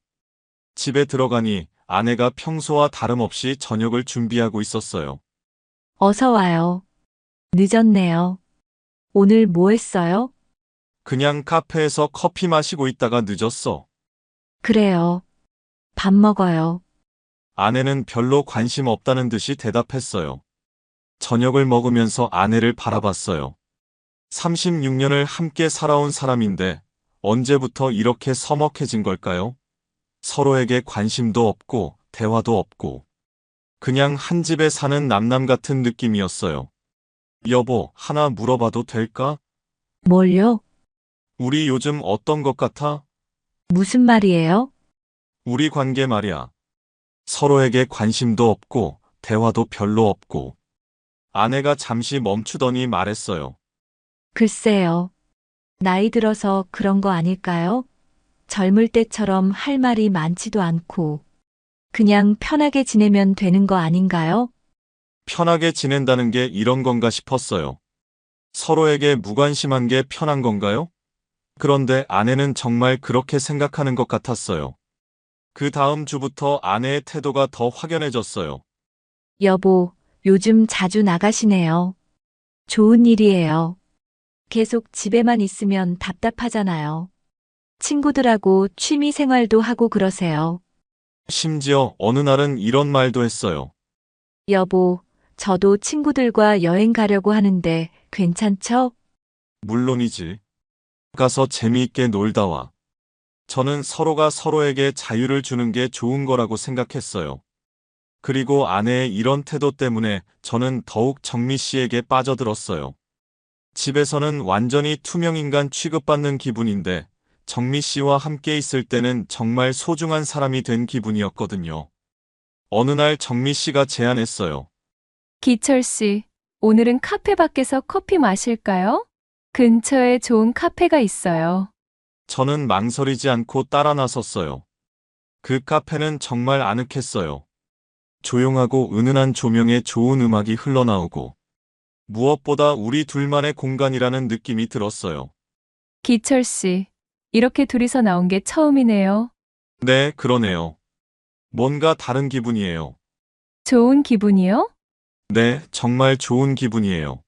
집에 들어가니 아내가 평소와 다름없이 저녁을 준비하고 있었어요. 어서 와요. 늦었네요. 오늘 뭐 했어요? 그냥 카페에서 커피 마시고 있다가 늦었어. 그래요. 밥 먹어요. 아내는 별로 관심 없다는 듯이 대답했어요. 저녁을 먹으면서 아내를 바라봤어요. 36년을 함께 살아온 사람인데 언제부터 이렇게 서먹해진 걸까요? 서로에게 관심도 없고 대화도 없고 그냥 한 집에 사는 남남 같은 느낌이었어요. 여보, 하나 물어봐도 될까? 뭘요? 우리 요즘 어떤 것 같아? 무슨 말이에요? 우리 관계 말이야. 서로에게 관심도 없고 대화도 별로 없고. 아내가 잠시 멈추더니 말했어요. 글쎄요. 나이 들어서 그런 거 아닐까요? 젊을 때처럼 할 말이 많지도 않고. 그냥 편하게 지내면 되는 거 아닌가요? 편하게 지낸다는 게 이런 건가 싶었어요. 서로에게 무관심한 게 편한 건가요? 그런데 아내는 정말 그렇게 생각하는 것 같았어요. 그 다음 주부터 아내의 태도가 더 확연해졌어요. 여보, 요즘 자주 나가시네요. 좋은 일이에요. 계속 집에만 있으면 답답하잖아요. 친구들하고 취미 생활도 하고 그러세요. 심지어 어느 날은 이런 말도 했어요. 여보, 저도 친구들과 여행 가려고 하는데 괜찮죠? 물론이지. 가서 재미있게 놀다 와. 저는 서로가 서로에게 자유를 주는 게 좋은 거라고 생각했어요. 그리고 아내의 이런 태도 때문에 저는 더욱 정미 씨에게 빠져들었어요. 집에서는 완전히 투명인간 취급받는 기분인데 정미 씨와 함께 있을 때는 정말 소중한 사람이 된 기분이었거든요. 어느 날 정미 씨가 제안했어요. 기철 씨, 오늘은 카페 밖에서 커피 마실까요? 근처에 좋은 카페가 있어요. 저는 망설이지 않고 따라 나섰어요. 그 카페는 정말 아늑했어요. 조용하고 은은한 조명에 좋은 음악이 흘러나오고 무엇보다 우리 둘만의 공간이라는 느낌이 들었어요. 기철 씨, 이렇게 둘이서 나온 게 처음이네요. 네, 그러네요. 뭔가 다른 기분이에요. 좋은 기분이요? 네, 정말 좋은 기분이에요.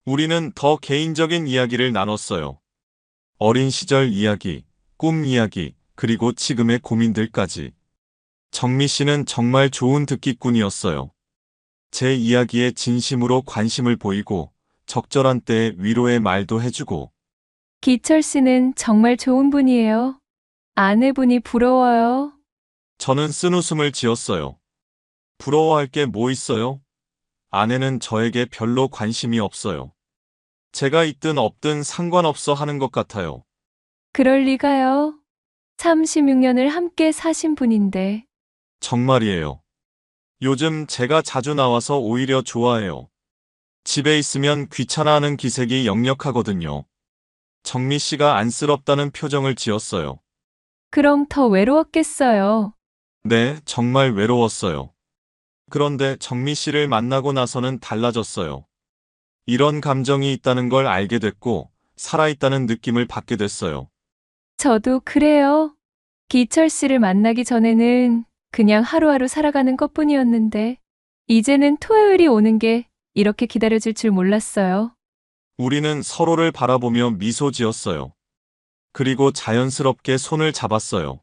우리는 더 개인적인 이야기를 나눴어요. 어린 시절 이야기, 꿈 이야기, 그리고 지금의 고민들까지. 정미 씨는 정말 좋은 듣기꾼이었어요. 제 이야기에 진심으로 관심을 보이고 적절한 때에 위로의 말도 해주고 기철 씨는 정말 좋은 분이에요. 아내분이 부러워요. 저는 쓴웃음을 지었어요. 부러워할 게 뭐 있어요? 아내는 저에게 별로 관심이 없어요. 제가 있든 없든 상관없어 하는 것 같아요. 그럴 리가요. 36년을 함께 사신 분인데. 정말이에요. 요즘 제가 자주 나와서 오히려 좋아해요. 집에 있으면 귀찮아하는 기색이 역력하거든요. 정미 씨가 안쓰럽다는 표정을 지었어요. 그럼 더 외로웠겠어요. 네, 정말 외로웠어요. 그런데 정미 씨를 만나고 나서는 달라졌어요. 이런 감정이 있다는 걸 알게 됐고, 살아있다는 느낌을 받게 됐어요. 저도 그래요. 기철 씨를 만나기 전에는 그냥 하루하루 살아가는 것뿐이었는데, 이제는 토요일이 오는 게 이렇게 기다려질 줄 몰랐어요. 우리는 서로를 바라보며 미소 지었어요. 그리고 자연스럽게 손을 잡았어요.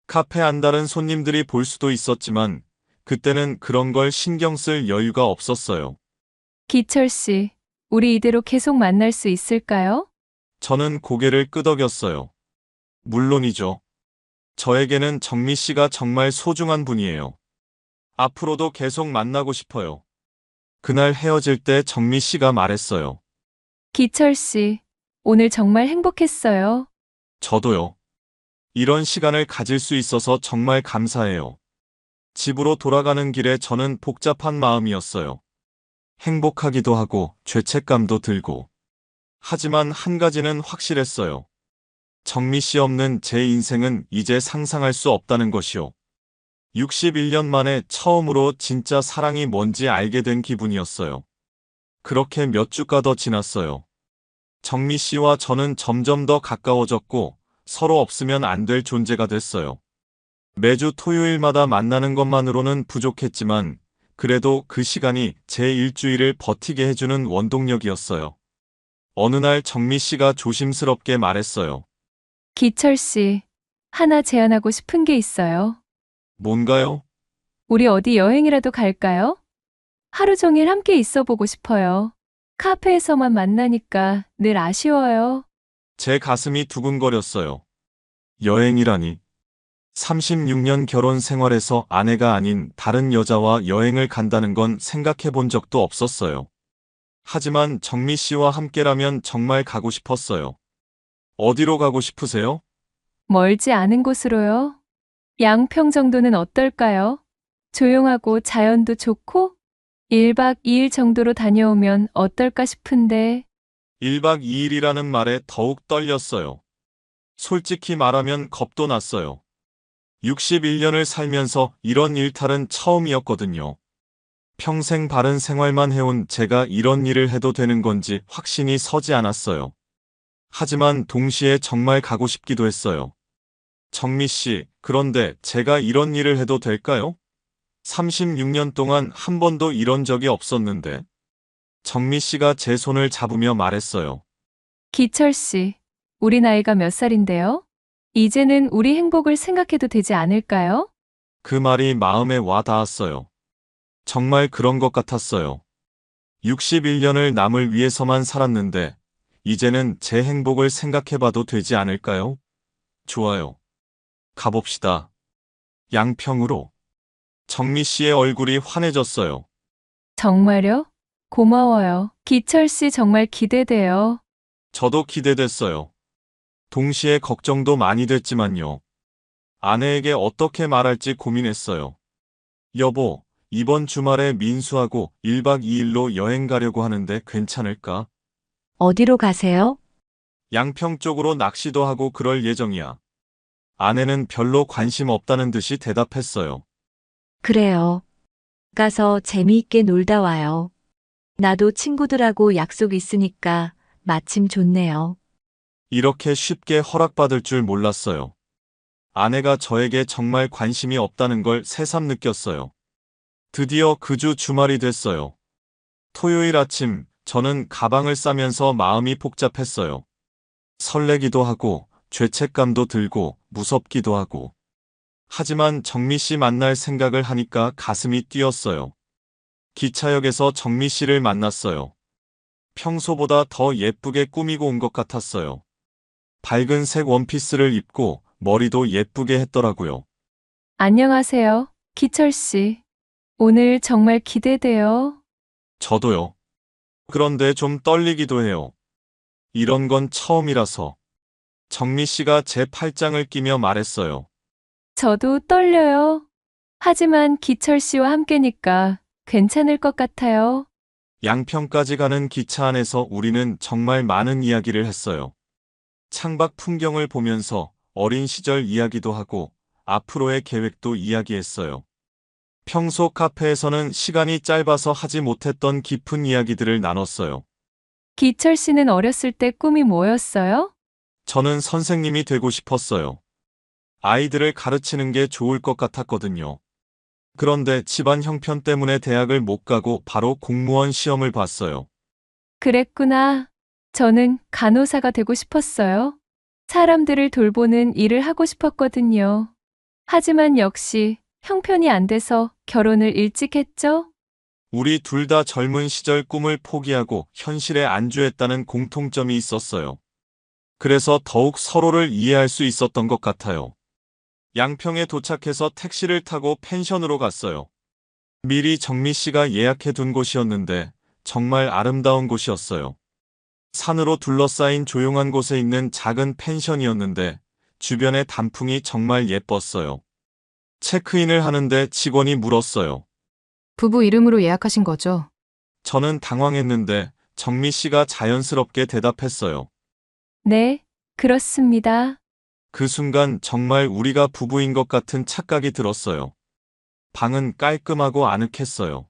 카페 안달은 손님들이 볼 수도 있었지만, 그때는 그런 걸 신경 쓸 여유가 없었어요. 기철 씨, 우리 이대로 계속 만날 수 있을까요? 저는 고개를 끄덕였어요. 물론이죠. 저에게는 정미 씨가 정말 소중한 분이에요. 앞으로도 계속 만나고 싶어요. 그날 헤어질 때 정미 씨가 말했어요. 기철 씨, 오늘 정말 행복했어요. 저도요. 이런 시간을 가질 수 있어서 정말 감사해요. 집으로 돌아가는 길에 저는 복잡한 마음이었어요. 행복하기도 하고 죄책감도 들고. 하지만 한 가지는 확실했어요. 정미 씨 없는 제 인생은 이제 상상할 수 없다는 것이요. 61년 만에 처음으로 진짜 사랑이 뭔지 알게 된 기분이었어요. 그렇게 몇 주가 더 지났어요. 정미 씨와 저는 점점 더 가까워졌고 서로 없으면 안 될 존재가 됐어요. 매주 토요일마다 만나는 것만으로는 부족했지만 그래도 그 시간이 제 일주일을 버티게 해주는 원동력이었어요. 어느 날 정미 씨가 조심스럽게 말했어요. 기철 씨, 하나 제안하고 싶은 게 있어요. 뭔가요? 우리 어디 여행이라도 갈까요? 하루 종일 함께 있어 보고 싶어요. 카페에서만 만나니까 늘 아쉬워요. 제 가슴이 두근거렸어요. 여행이라니. 36년 결혼 생활에서 아내가 아닌 다른 여자와 여행을 간다는 건 생각해 본 적도 없었어요. 하지만 정미 씨와 함께라면 정말 가고 싶었어요. 어디로 가고 싶으세요? 멀지 않은 곳으로요. 양평 정도는 어떨까요? 조용하고 자연도 좋고 1박 2일 정도로 다녀오면 어떨까 싶은데 1박 2일이라는 말에 더욱 떨렸어요. 솔직히 말하면 겁도 났어요. 61년을 살면서 이런 일탈은 처음이었거든요. 평생 바른 생활만 해온 제가 이런 일을 해도 되는 건지 확신이 서지 않았어요. 하지만 동시에 정말 가고 싶기도 했어요. 정미 씨, 그런데 제가 이런 일을 해도 될까요? 36년 동안 한 번도 이런 적이 없었는데. 정미 씨가 제 손을 잡으며 말했어요. 기철 씨, 우리 나이가 몇 살인데요? 이제는 우리 행복을 생각해도 되지 않을까요? 그 말이 마음에 와 닿았어요. 정말 그런 것 같았어요. 61년을 남을 위해서만 살았는데, 이제는 제 행복을 생각해봐도 되지 않을까요? 좋아요. 가봅시다. 양평으로. 정미 씨의 얼굴이 환해졌어요. 정말요? 고마워요. 기철 씨 정말 기대돼요. 저도 기대됐어요. 동시에 걱정도 많이 됐지만요. 아내에게 어떻게 말할지 고민했어요. 여보, 이번 주말에 민수하고 1박 2일로 여행 가려고 하는데 괜찮을까? 어디로 가세요? 양평 쪽으로 낚시도 하고 그럴 예정이야. 아내는 별로 관심 없다는 듯이 대답했어요. 그래요. 가서 재미있게 놀다 와요. 나도 친구들하고 약속 있으니까 마침 좋네요. 이렇게 쉽게 허락받을 줄 몰랐어요. 아내가 저에게 정말 관심이 없다는 걸 새삼 느꼈어요. 드디어 그 주 주말이 됐어요. 토요일 아침, 저는 가방을 싸면서 마음이 복잡했어요. 설레기도 하고, 죄책감도 들고, 무섭기도 하고. 하지만 정미 씨 만날 생각을 하니까 가슴이 뛰었어요. 기차역에서 정미 씨를 만났어요. 평소보다 더 예쁘게 꾸미고 온 것 같았어요. 밝은 색 원피스를 입고 머리도 예쁘게 했더라고요. 안녕하세요. 기철 씨. 오늘 정말 기대돼요. 저도요. 그런데 좀 떨리기도 해요. 이런 건 처음이라서. 정미 씨가 제 팔짱을 끼며 말했어요. 저도 떨려요. 하지만 기철 씨와 함께니까 괜찮을 것 같아요. 양평까지 가는 기차 안에서 우리는 정말 많은 이야기를 했어요. 창밖 풍경을 보면서 어린 시절 이야기도 하고 앞으로의 계획도 이야기했어요. 평소 카페에서는 시간이 짧아서 하지 못했던 깊은 이야기들을 나눴어요. 기철 씨는 어렸을 때 꿈이 뭐였어요? 저는 선생님이 되고 싶었어요. 아이들을 가르치는 게 좋을 것 같았거든요. 그런데 집안 형편 때문에 대학을 못 가고 바로 공무원 시험을 봤어요. 그랬구나. 저는 간호사가 되고 싶었어요. 사람들을 돌보는 일을 하고 싶었거든요. 하지만 역시 형편이 안 돼서 결혼을 일찍 했죠? 우리 둘 다 젊은 시절 꿈을 포기하고 현실에 안주했다는 공통점이 있었어요. 그래서 더욱 서로를 이해할 수 있었던 것 같아요. 양평에 도착해서 택시를 타고 펜션으로 갔어요. 미리 정미 씨가 예약해 둔 곳이었는데 정말 아름다운 곳이었어요. 산으로 둘러싸인 조용한 곳에 있는 작은 펜션이었는데 주변의 단풍이 정말 예뻤어요. 체크인을 하는데 직원이 물었어요. 부부 이름으로 예약하신 거죠? 저는 당황했는데 정미 씨가 자연스럽게 대답했어요. 네, 그렇습니다. 그 순간 정말 우리가 부부인 것 같은 착각이 들었어요. 방은 깔끔하고 아늑했어요.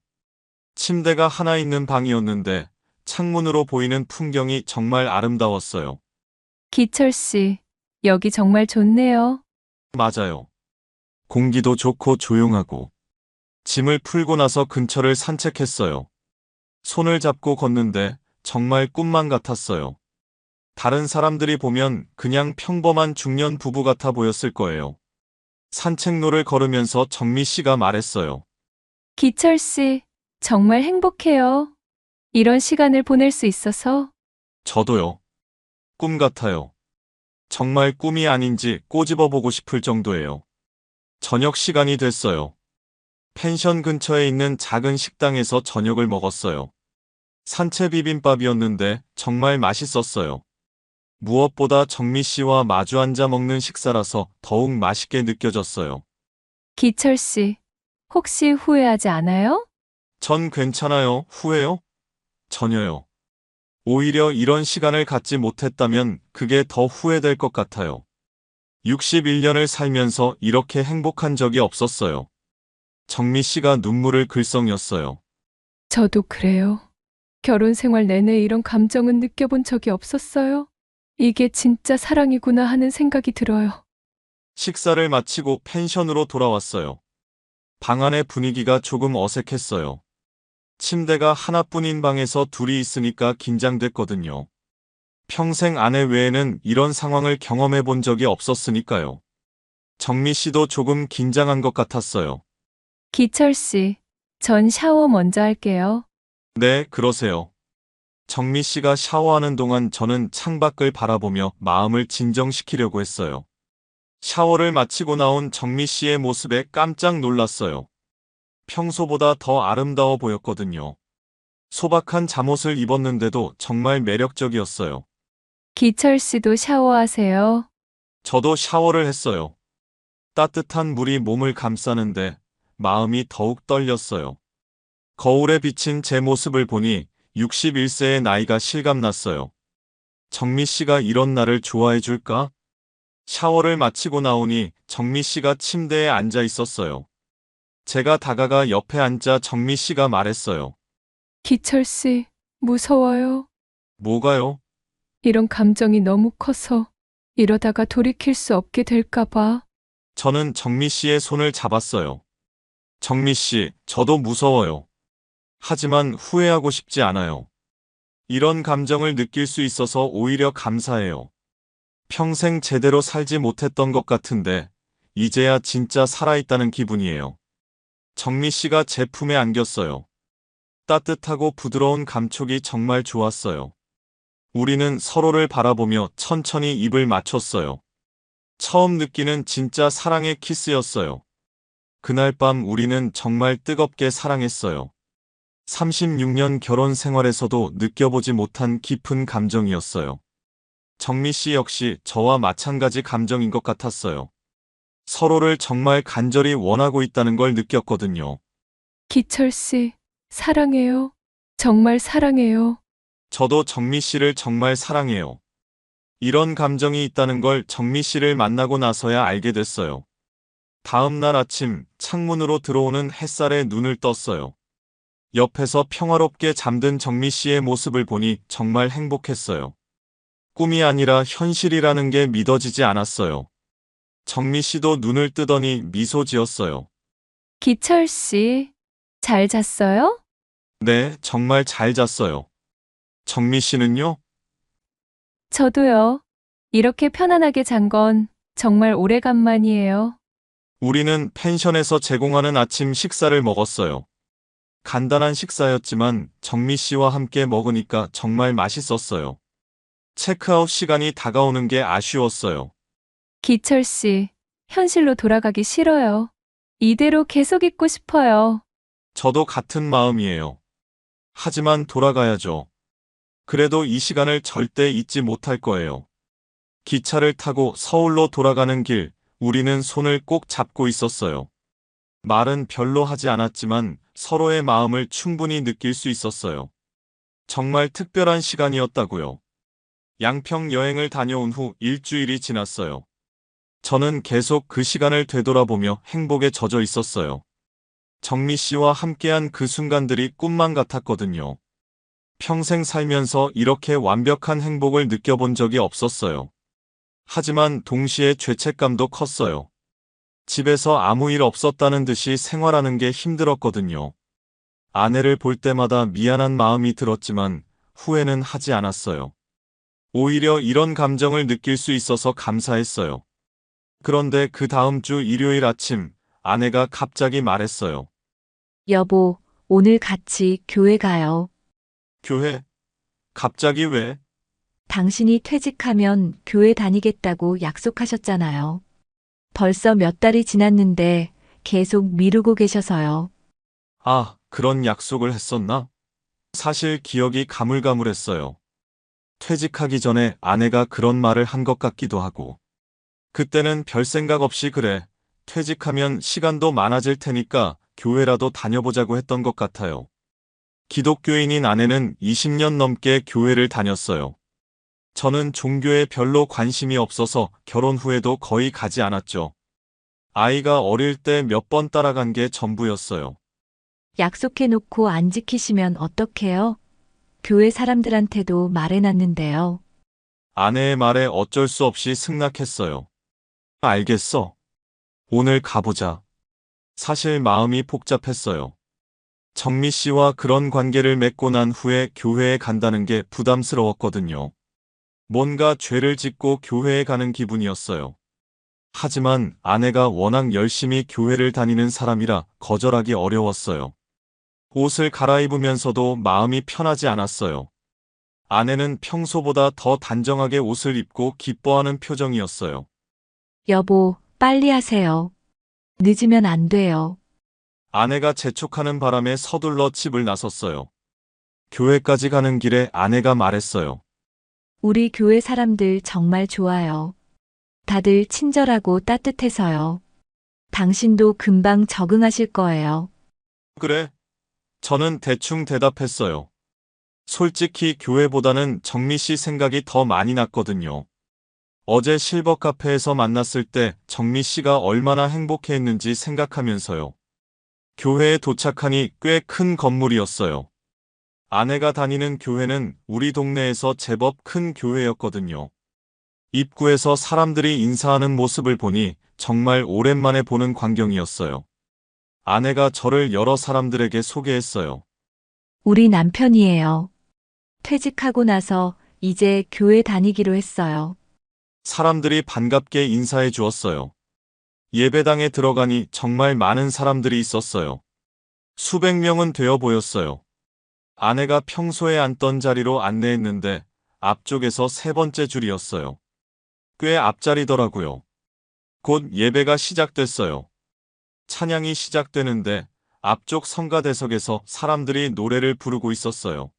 침대가 하나 있는 방이었는데 창문으로 보이는 풍경이 정말 아름다웠어요. 기철 씨, 여기 정말 좋네요. 맞아요. 공기도 좋고 조용하고. 짐을 풀고 나서 근처를 산책했어요. 손을 잡고 걷는데 정말 꿈만 같았어요. 다른 사람들이 보면 그냥 평범한 중년 부부 같아 보였을 거예요. 산책로를 걸으면서 정미 씨가 말했어요. 기철 씨, 정말 행복해요. 이런 시간을 보낼 수 있어서. 저도요. 꿈 같아요. 정말 꿈이 아닌지 꼬집어 보고 싶을 정도예요. 저녁 시간이 됐어요. 펜션 근처에 있는 작은 식당에서 저녁을 먹었어요. 산채 비빔밥이었는데 정말 맛있었어요. 무엇보다 정미 씨와 마주 앉아 먹는 식사라서 더욱 맛있게 느껴졌어요. 기철 씨, 혹시 후회하지 않아요? 전 괜찮아요. 후회요? 전혀요. 오히려 이런 시간을 갖지 못했다면 그게 더 후회될 것 같아요. 61년을 살면서 이렇게 행복한 적이 없었어요. 정미 씨가 눈물을 글썽였어요. 저도 그래요. 결혼 생활 내내 이런 감정은 느껴본 적이 없었어요. 이게 진짜 사랑이구나 하는 생각이 들어요. 식사를 마치고 펜션으로 돌아왔어요. 방 안의 분위기가 조금 어색했어요. 침대가 하나뿐인 방에서 둘이 있으니까 긴장됐거든요. 평생 아내 외에는 이런 상황을 경험해 본 적이 없었으니까요. 정미 씨도 조금 긴장한 것 같았어요. 기철 씨, 전 샤워 먼저 할게요. 네, 그러세요. 정미 씨가 샤워하는 동안 저는 창밖을 바라보며 마음을 진정시키려고 했어요. 샤워를 마치고 나온 정미 씨의 모습에 깜짝 놀랐어요. 평소보다 더 아름다워 보였거든요. 소박한 잠옷을 입었는데도 정말 매력적이었어요. 기철 씨도 샤워하세요. 저도 샤워를 했어요. 따뜻한 물이 몸을 감싸는데 마음이 더욱 떨렸어요. 거울에 비친 제 모습을 보니 61세의 나이가 실감났어요. 정미 씨가 이런 나를 좋아해 줄까? 샤워를 마치고 나오니 정미 씨가 침대에 앉아 있었어요. 제가 다가가 옆에 앉자 정미 씨가 말했어요. 기철 씨, 무서워요. 뭐가요? 이런 감정이 너무 커서 이러다가 돌이킬 수 없게 될까봐. 저는 정미 씨의 손을 잡았어요. 정미 씨, 저도 무서워요. 하지만 후회하고 싶지 않아요. 이런 감정을 느낄 수 있어서 오히려 감사해요. 평생 제대로 살지 못했던 것 같은데 이제야 진짜 살아있다는 기분이에요. 정미 씨가 제 품에 안겼어요. 따뜻하고 부드러운 감촉이 정말 좋았어요. 우리는 서로를 바라보며 천천히 입을 맞췄어요. 처음 느끼는 진짜 사랑의 키스였어요. 그날 밤 우리는 정말 뜨겁게 사랑했어요. 36년 결혼 생활에서도 느껴보지 못한 깊은 감정이었어요. 정미 씨 역시 저와 마찬가지 감정인 것 같았어요. 서로를 정말 간절히 원하고 있다는 걸 느꼈거든요. 기철 씨, 사랑해요. 정말 사랑해요. 저도 정미 씨를 정말 사랑해요. 이런 감정이 있다는 걸 정미 씨를 만나고 나서야 알게 됐어요. 다음 날 아침 창문으로 들어오는 햇살에 눈을 떴어요. 옆에서 평화롭게 잠든 정미 씨의 모습을 보니 정말 행복했어요. 꿈이 아니라 현실이라는 게 믿어지지 않았어요. 정미 씨도 눈을 뜨더니 미소 지었어요. 기철 씨, 잘 잤어요? 네, 정말 잘 잤어요. 정미 씨는요? 저도요. 이렇게 편안하게 잔 건 정말 오래간만이에요. 우리는 펜션에서 제공하는 아침 식사를 먹었어요. 간단한 식사였지만 정미 씨와 함께 먹으니까 정말 맛있었어요. 체크아웃 시간이 다가오는 게 아쉬웠어요. 기철 씨, 현실로 돌아가기 싫어요. 이대로 계속 있고 싶어요. 저도 같은 마음이에요. 하지만 돌아가야죠. 그래도 이 시간을 절대 잊지 못할 거예요. 기차를 타고 서울로 돌아가는 길, 우리는 손을 꼭 잡고 있었어요. 말은 별로 하지 않았지만 서로의 마음을 충분히 느낄 수 있었어요. 정말 특별한 시간이었다고요. 양평 여행을 다녀온 후 일주일이 지났어요. 저는 계속 그 시간을 되돌아보며 행복에 젖어 있었어요. 정미 씨와 함께한 그 순간들이 꿈만 같았거든요. 평생 살면서 이렇게 완벽한 행복을 느껴본 적이 없었어요. 하지만 동시에 죄책감도 컸어요. 집에서 아무 일 없었다는 듯이 생활하는 게 힘들었거든요. 아내를 볼 때마다 미안한 마음이 들었지만 후회는 하지 않았어요. 오히려 이런 감정을 느낄 수 있어서 감사했어요. 그런데 그 다음 주 일요일 아침, 아내가 갑자기 말했어요. 여보, 오늘 같이 교회 가요. 교회? 갑자기 왜? 당신이 퇴직하면 교회 다니겠다고 약속하셨잖아요. 벌써 몇 달이 지났는데 계속 미루고 계셔서요. 아, 그런 약속을 했었나? 사실 기억이 가물가물했어요. 퇴직하기 전에 아내가 그런 말을 한 것 같기도 하고. 그때는 별 생각 없이 그래. 퇴직하면 시간도 많아질 테니까 교회라도 다녀보자고 했던 것 같아요. 기독교인인 아내는 20년 넘게 교회를 다녔어요. 저는 종교에 별로 관심이 없어서 결혼 후에도 거의 가지 않았죠. 아이가 어릴 때 몇 번 따라간 게 전부였어요. 약속해놓고 안 지키시면 어떡해요? 교회 사람들한테도 말해놨는데요. 아내의 말에 어쩔 수 없이 승낙했어요. 알겠어. 오늘 가보자. 사실 마음이 복잡했어요. 정미 씨와 그런 관계를 맺고 난 후에 교회에 간다는 게 부담스러웠거든요. 뭔가 죄를 짓고 교회에 가는 기분이었어요. 하지만 아내가 워낙 열심히 교회를 다니는 사람이라 거절하기 어려웠어요. 옷을 갈아입으면서도 마음이 편하지 않았어요. 아내는 평소보다 더 단정하게 옷을 입고 기뻐하는 표정이었어요. 여보, 빨리 하세요. 늦으면 안 돼요. 아내가 재촉하는 바람에 서둘러 집을 나섰어요. 교회까지 가는 길에 아내가 말했어요. 우리 교회 사람들 정말 좋아요. 다들 친절하고 따뜻해서요. 당신도 금방 적응하실 거예요. 그래? 저는 대충 대답했어요. 솔직히 교회보다는 정미 씨 생각이 더 많이 났거든요. 어제 실버 카페에서 만났을 때 정미 씨가 얼마나 행복해했는지 생각하면서요. 교회에 도착하니 꽤 큰 건물이었어요. 아내가 다니는 교회는 우리 동네에서 제법 큰 교회였거든요. 입구에서 사람들이 인사하는 모습을 보니 정말 오랜만에 보는 광경이었어요. 아내가 저를 여러 사람들에게 소개했어요. 우리 남편이에요. 퇴직하고 나서 이제 교회 다니기로 했어요. 사람들이 반갑게 인사해 주었어요. 예배당에 들어가니 정말 많은 사람들이 있었어요. 수백 명은 되어 보였어요. 아내가 평소에 앉던 자리로 안내했는데 앞쪽에서 세 번째 줄이었어요. 꽤 앞자리더라고요. 곧 예배가 시작됐어요. 찬양이 시작되는데 앞쪽 성가대석에서 사람들이 노래를 부르고 있었어요.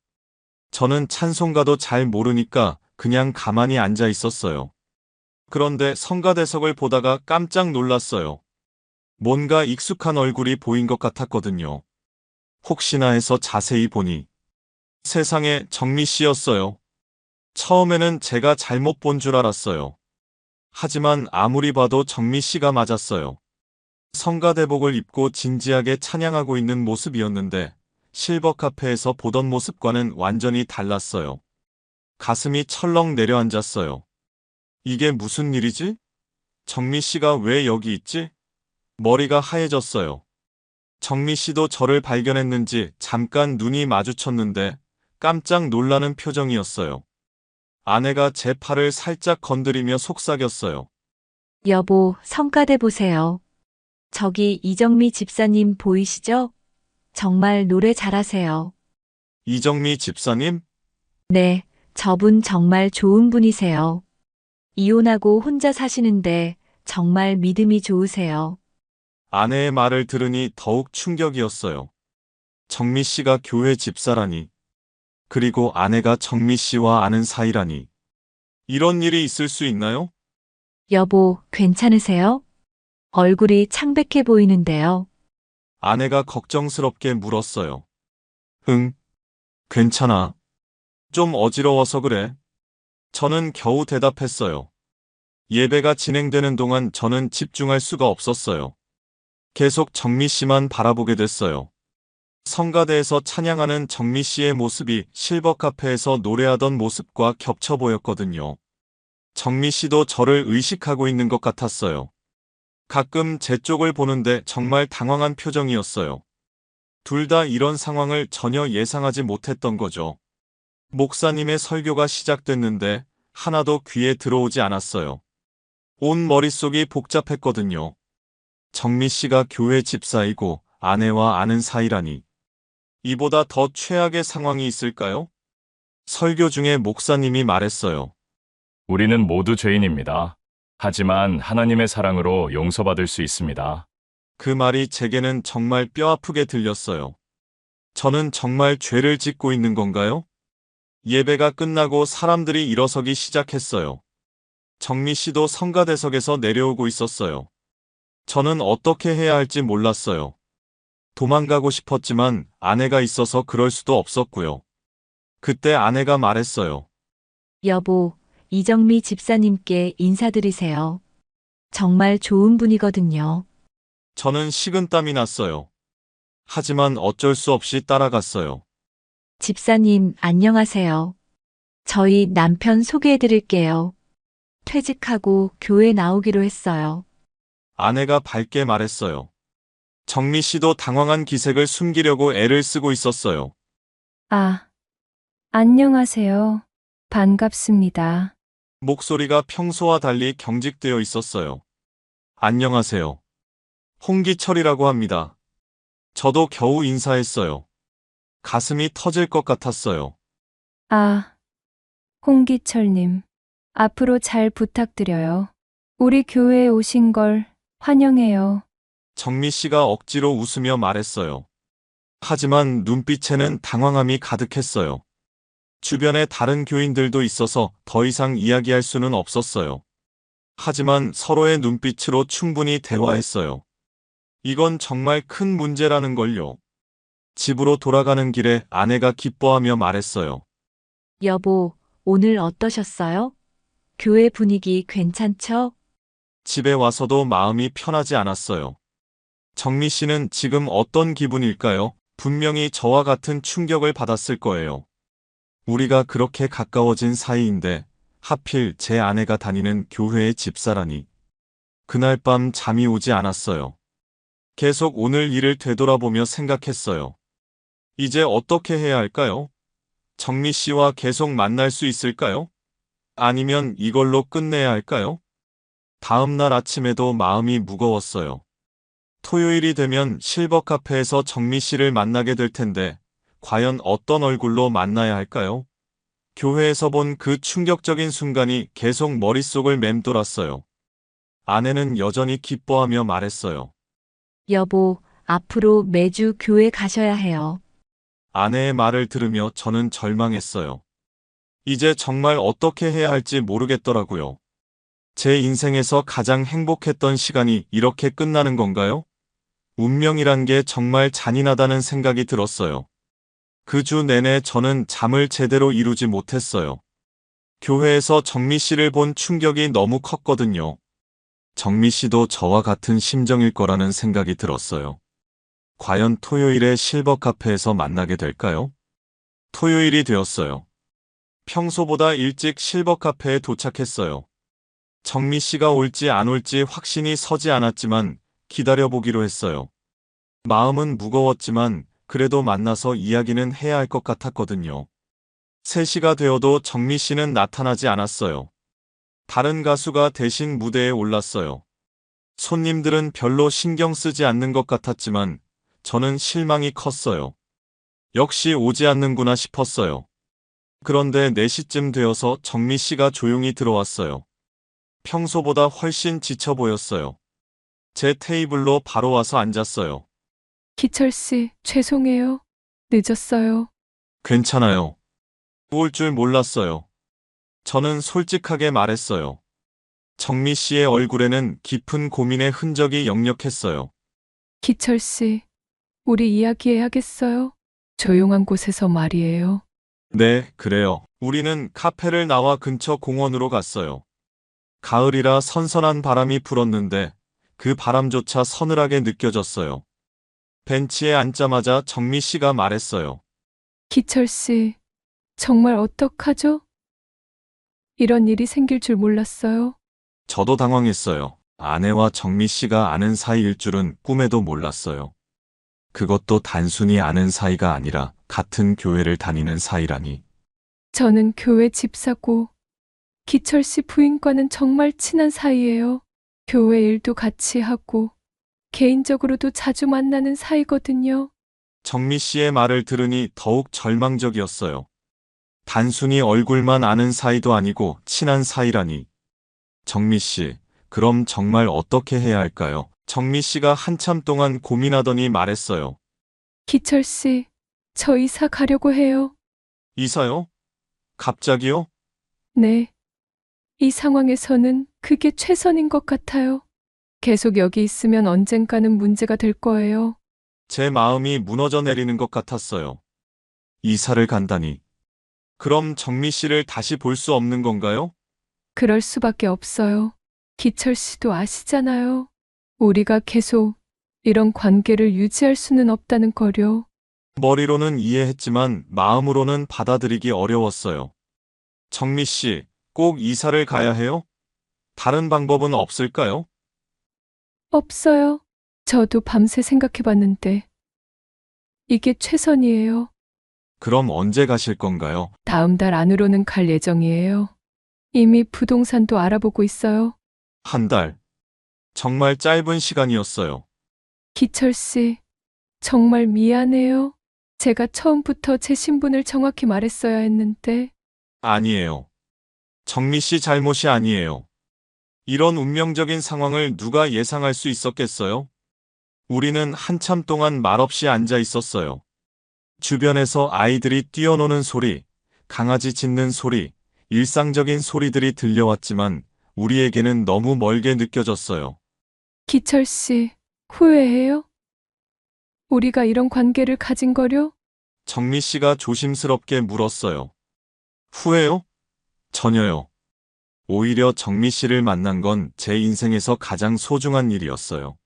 저는 찬송가도 잘 모르니까 그냥 가만히 앉아 있었어요. 그런데 성가대석을 보다가 깜짝 놀랐어요. 뭔가 익숙한 얼굴이 보인 것 같았거든요. 혹시나 해서 자세히 보니 세상에 정미 씨였어요. 처음에는 제가 잘못 본 줄 알았어요. 하지만 아무리 봐도 정미 씨가 맞았어요. 성가대복을 입고 진지하게 찬양하고 있는 모습이었는데 실버 카페에서 보던 모습과는 완전히 달랐어요. 가슴이 철렁 내려앉았어요. 이게 무슨 일이지? 정미 씨가 왜 여기 있지? 머리가 하얘졌어요. 정미 씨도 저를 발견했는지 잠깐 눈이 마주쳤는데 깜짝 놀라는 표정이었어요. 아내가 제 팔을 살짝 건드리며 속삭였어요. 여보, 성가대 보세요. 저기 이정미 집사님 보이시죠? 정말 노래 잘하세요. 이정미 집사님? 네, 저분 정말 좋은 분이세요. 이혼하고 혼자 사시는데 정말 믿음이 좋으세요. 아내의 말을 들으니 더욱 충격이었어요. 정미 씨가 교회 집사라니. 그리고 아내가 정미 씨와 아는 사이라니. 이런 일이 있을 수 있나요? 여보, 괜찮으세요? 얼굴이 창백해 보이는데요. 아내가 걱정스럽게 물었어요. 응, 괜찮아. 좀 어지러워서 그래. 저는 겨우 대답했어요. 예배가 진행되는 동안 저는 집중할 수가 없었어요. 계속 정미 씨만 바라보게 됐어요. 성가대에서 찬양하는 정미 씨의 모습이 실버 카페에서 노래하던 모습과 겹쳐 보였거든요. 정미 씨도 저를 의식하고 있는 것 같았어요. 가끔 제 쪽을 보는데 정말 당황한 표정이었어요. 둘 다 이런 상황을 전혀 예상하지 못했던 거죠. 목사님의 설교가 시작됐는데 하나도 귀에 들어오지 않았어요. 온 머릿속이 복잡했거든요. 정미 씨가 교회 집사이고 아내와 아는 사이라니. 이보다 더 최악의 상황이 있을까요? 설교 중에 목사님이 말했어요. 우리는 모두 죄인입니다. 하지만 하나님의 사랑으로 용서받을 수 있습니다. 그 말이 제게는 정말 뼈아프게 들렸어요. 저는 정말 죄를 짓고 있는 건가요? 예배가 끝나고 사람들이 일어서기 시작했어요. 정미 씨도 성가대석에서 내려오고 있었어요. 저는 어떻게 해야 할지 몰랐어요. 도망가고 싶었지만 아내가 있어서 그럴 수도 없었고요. 그때 아내가 말했어요. 여보, 이정미 집사님께 인사드리세요. 정말 좋은 분이거든요. 저는 식은땀이 났어요. 하지만 어쩔 수 없이 따라갔어요. 집사님, 안녕하세요. 저희 남편 소개해 드릴게요. 퇴직하고 교회 나오기로 했어요. 아내가 밝게 말했어요. 정미 씨도 당황한 기색을 숨기려고 애를 쓰고 있었어요. 아, 안녕하세요. 반갑습니다. 목소리가 평소와 달리 경직되어 있었어요. 안녕하세요. 홍기철이라고 합니다. 저도 겨우 인사했어요. 가슴이 터질 것 같았어요. 아, 홍기철님. 앞으로 잘 부탁드려요. 우리 교회에 오신 걸 환영해요. 정미 씨가 억지로 웃으며 말했어요. 하지만 눈빛에는 당황함이 가득했어요. 주변에 다른 교인들도 있어서 더 이상 이야기할 수는 없었어요. 하지만 서로의 눈빛으로 충분히 대화했어요. 이건 정말 큰 문제라는 걸요. 집으로 돌아가는 길에 아내가 기뻐하며 말했어요. 여보, 오늘 어떠셨어요? 교회 분위기 괜찮죠? 집에 와서도 마음이 편하지 않았어요. 정미 씨는 지금 어떤 기분일까요? 분명히 저와 같은 충격을 받았을 거예요. 우리가 그렇게 가까워진 사이인데 하필 제 아내가 다니는 교회의 집사라니. 그날 밤 잠이 오지 않았어요. 계속 오늘 일을 되돌아보며 생각했어요. 이제 어떻게 해야 할까요? 정미 씨와 계속 만날 수 있을까요? 아니면 이걸로 끝내야 할까요? 다음 날 아침에도 마음이 무거웠어요. 토요일이 되면 실버 카페에서 정미 씨를 만나게 될 텐데 과연 어떤 얼굴로 만나야 할까요? 교회에서 본 그 충격적인 순간이 계속 머릿속을 맴돌았어요. 아내는 여전히 기뻐하며 말했어요. 여보, 앞으로 매주 교회 가셔야 해요. 아내의 말을 들으며 저는 절망했어요. 이제 정말 어떻게 해야 할지 모르겠더라고요. 제 인생에서 가장 행복했던 시간이 이렇게 끝나는 건가요? 운명이란 게 정말 잔인하다는 생각이 들었어요. 그 주 내내 저는 잠을 제대로 이루지 못했어요. 교회에서 정미 씨를 본 충격이 너무 컸거든요. 정미 씨도 저와 같은 심정일 거라는 생각이 들었어요. 과연 토요일에 실버 카페에서 만나게 될까요? 토요일이 되었어요. 평소보다 일찍 실버 카페에 도착했어요. 정미 씨가 올지 안 올지 확신이 서지 않았지만 기다려보기로 했어요. 마음은 무거웠지만 그래도 만나서 이야기는 해야 할 것 같았거든요. 3시가 되어도 정미 씨는 나타나지 않았어요. 다른 가수가 대신 무대에 올랐어요. 손님들은 별로 신경 쓰지 않는 것 같았지만 저는 실망이 컸어요. 역시 오지 않는구나 싶었어요. 그런데 4시쯤 되어서 정미 씨가 조용히 들어왔어요. 평소보다 훨씬 지쳐 보였어요. 제 테이블로 바로 와서 앉았어요. 기철 씨, 죄송해요. 늦었어요. 괜찮아요. 올 줄 몰랐어요. 저는 솔직하게 말했어요. 정미 씨의 얼굴에는 깊은 고민의 흔적이 역력했어요. 기철 씨, 우리 이야기해야겠어요. 조용한 곳에서 말이에요. 네, 그래요. 우리는 카페를 나와 근처 공원으로 갔어요. 가을이라 선선한 바람이 불었는데 그 바람조차 서늘하게 느껴졌어요. 벤치에 앉자마자 정미 씨가 말했어요. 기철 씨, 정말 어떡하죠? 이런 일이 생길 줄 몰랐어요. 저도 당황했어요. 아내와 정미 씨가 아는 사이일 줄은 꿈에도 몰랐어요. 그것도 단순히 아는 사이가 아니라 같은 교회를 다니는 사이라니. 저는 교회 집사고 기철 씨 부인과는 정말 친한 사이예요. 교회 일도 같이 하고 개인적으로도 자주 만나는 사이거든요. 정미 씨의 말을 들으니 더욱 절망적이었어요. 단순히 얼굴만 아는 사이도 아니고 친한 사이라니. 정미 씨, 그럼 정말 어떻게 해야 할까요? 정미 씨가 한참 동안 고민하더니 말했어요. 기철 씨, 저 이사 가려고 해요. 이사요? 갑자기요? 네. 이 상황에서는 그게 최선인 것 같아요. 계속 여기 있으면 언젠가는 문제가 될 거예요. 제 마음이 무너져 내리는 것 같았어요. 이사를 간다니. 그럼 정미 씨를 다시 볼 수 없는 건가요? 그럴 수밖에 없어요. 기철 씨도 아시잖아요. 우리가 계속 이런 관계를 유지할 수는 없다는 거요. 머리로는 이해했지만 마음으로는 받아들이기 어려웠어요. 정미 씨, 꼭 이사를 가야 해요? 다른 방법은 없을까요? 없어요. 저도 밤새 생각해봤는데 이게 최선이에요. 그럼 언제 가실 건가요? 다음 달 안으로는 갈 예정이에요. 이미 부동산도 알아보고 있어요. 한 달. 정말 짧은 시간이었어요. 기철 씨, 정말 미안해요. 제가 처음부터 제 신분을 정확히 말했어야 했는데. 아니에요. 정미 씨 잘못이 아니에요. 이런 운명적인 상황을 누가 예상할 수 있었겠어요? 우리는 한참 동안 말없이 앉아 있었어요. 주변에서 아이들이 뛰어노는 소리, 강아지 짖는 소리, 일상적인 소리들이 들려왔지만 우리에게는 너무 멀게 느껴졌어요. 기철 씨, 후회해요? 우리가 이런 관계를 가진 거려? 정미 씨가 조심스럽게 물었어요. 후회요? 전혀요. 오히려 정미 씨를 만난 건 제 인생에서 가장 소중한 일이었어요.